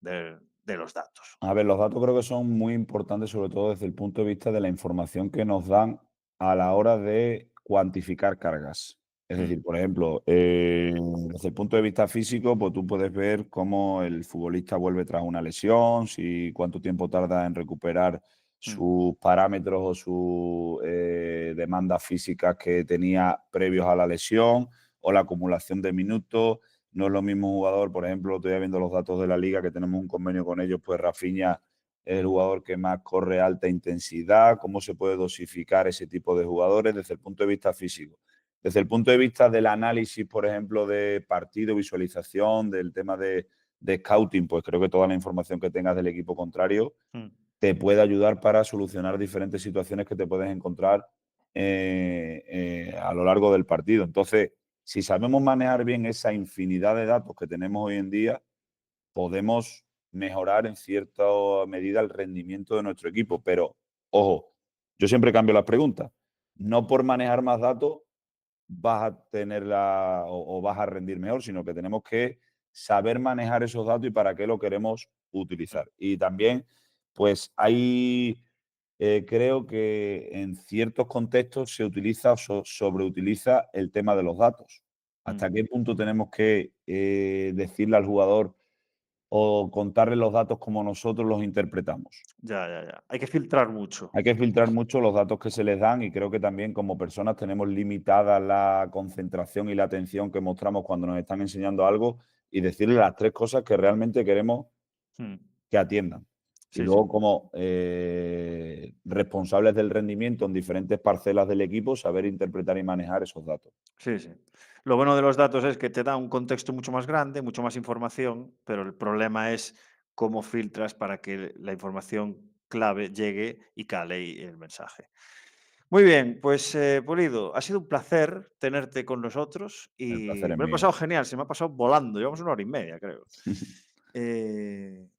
los datos? A ver, los datos creo que son muy importantes, sobre todo desde el punto de vista de la información que nos dan a la hora de cuantificar cargas. Es Mm, decir, por ejemplo, desde el punto de vista físico, pues tú puedes ver cómo el futbolista vuelve tras una lesión, si cuánto tiempo tarda en recuperar mm, sus parámetros o sus demandas físicas que tenía previos a la lesión, o la acumulación de minutos. No es lo mismo un jugador, por ejemplo, estoy viendo los datos de la liga, que tenemos un convenio con ellos, pues Rafinha es el jugador que más corre a alta intensidad, cómo se puede dosificar ese tipo de jugadores desde el punto de vista físico. Desde el punto de vista del análisis, por ejemplo, de partido, visualización, del tema de scouting, pues creo que toda la información que tengas del equipo contrario mm, te puede ayudar para solucionar diferentes situaciones que te puedes encontrar a lo largo del partido. Entonces, si sabemos manejar bien esa infinidad de datos que tenemos hoy en día, podemos mejorar en cierta medida el rendimiento de nuestro equipo. Pero, ojo, yo siempre cambio las preguntas. No por manejar más datos vas a tenerla o vas a rendir mejor, sino que tenemos que saber manejar esos datos y para qué lo queremos mm, utilizar. Y también, pues hay, creo que en ciertos contextos se utiliza o sobreutiliza el tema de los datos. mm. ¿Hasta qué punto tenemos que decirle al jugador o contarle los datos como nosotros los interpretamos? Ya, ya, ya. Hay que filtrar mucho. Hay que filtrar mucho los datos que se les dan y creo que también como personas tenemos limitada la concentración y la atención que mostramos cuando nos están enseñando algo y decirle las tres cosas que realmente queremos Mm. que atiendan. Y Sí, sí. luego como responsables del rendimiento en diferentes parcelas del equipo, saber interpretar y manejar esos datos. Sí, sí. Lo bueno de los datos es que te da un contexto mucho más grande, mucho más información, pero el problema es cómo filtras para que la información clave llegue y cale el mensaje. Muy bien, pues Pulido, ha sido un placer tenerte con nosotros El placer y es me lo he mío. pasado genial, se me ha pasado volando, llevamos 1 hora y media, creo.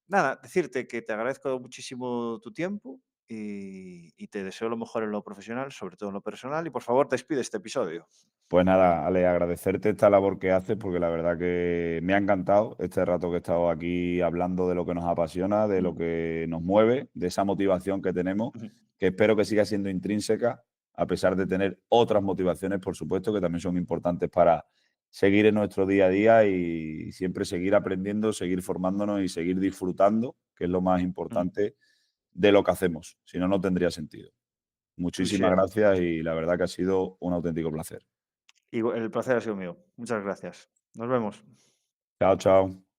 Nada, decirte que te agradezco muchísimo tu tiempo y te deseo lo mejor en lo profesional, sobre todo en lo personal. Y por favor, despide este episodio. Pues nada, Ale, agradecerte esta labor que haces porque la verdad que me ha encantado este rato que he estado aquí hablando de lo que nos apasiona, de lo Mm, que nos mueve, de esa motivación que tenemos, ujú, que espero que siga siendo intrínseca, a pesar de tener otras motivaciones, por supuesto, que también son importantes para seguir en nuestro día a día y siempre seguir aprendiendo, seguir formándonos y seguir disfrutando, que es lo más ujú. importante de lo que hacemos. Si no, no tendría sentido. Muchísimas Touché. gracias y la verdad que ha sido un auténtico placer. El placer ha sido mío. Muchas gracias. Nos vemos. Chao, chao.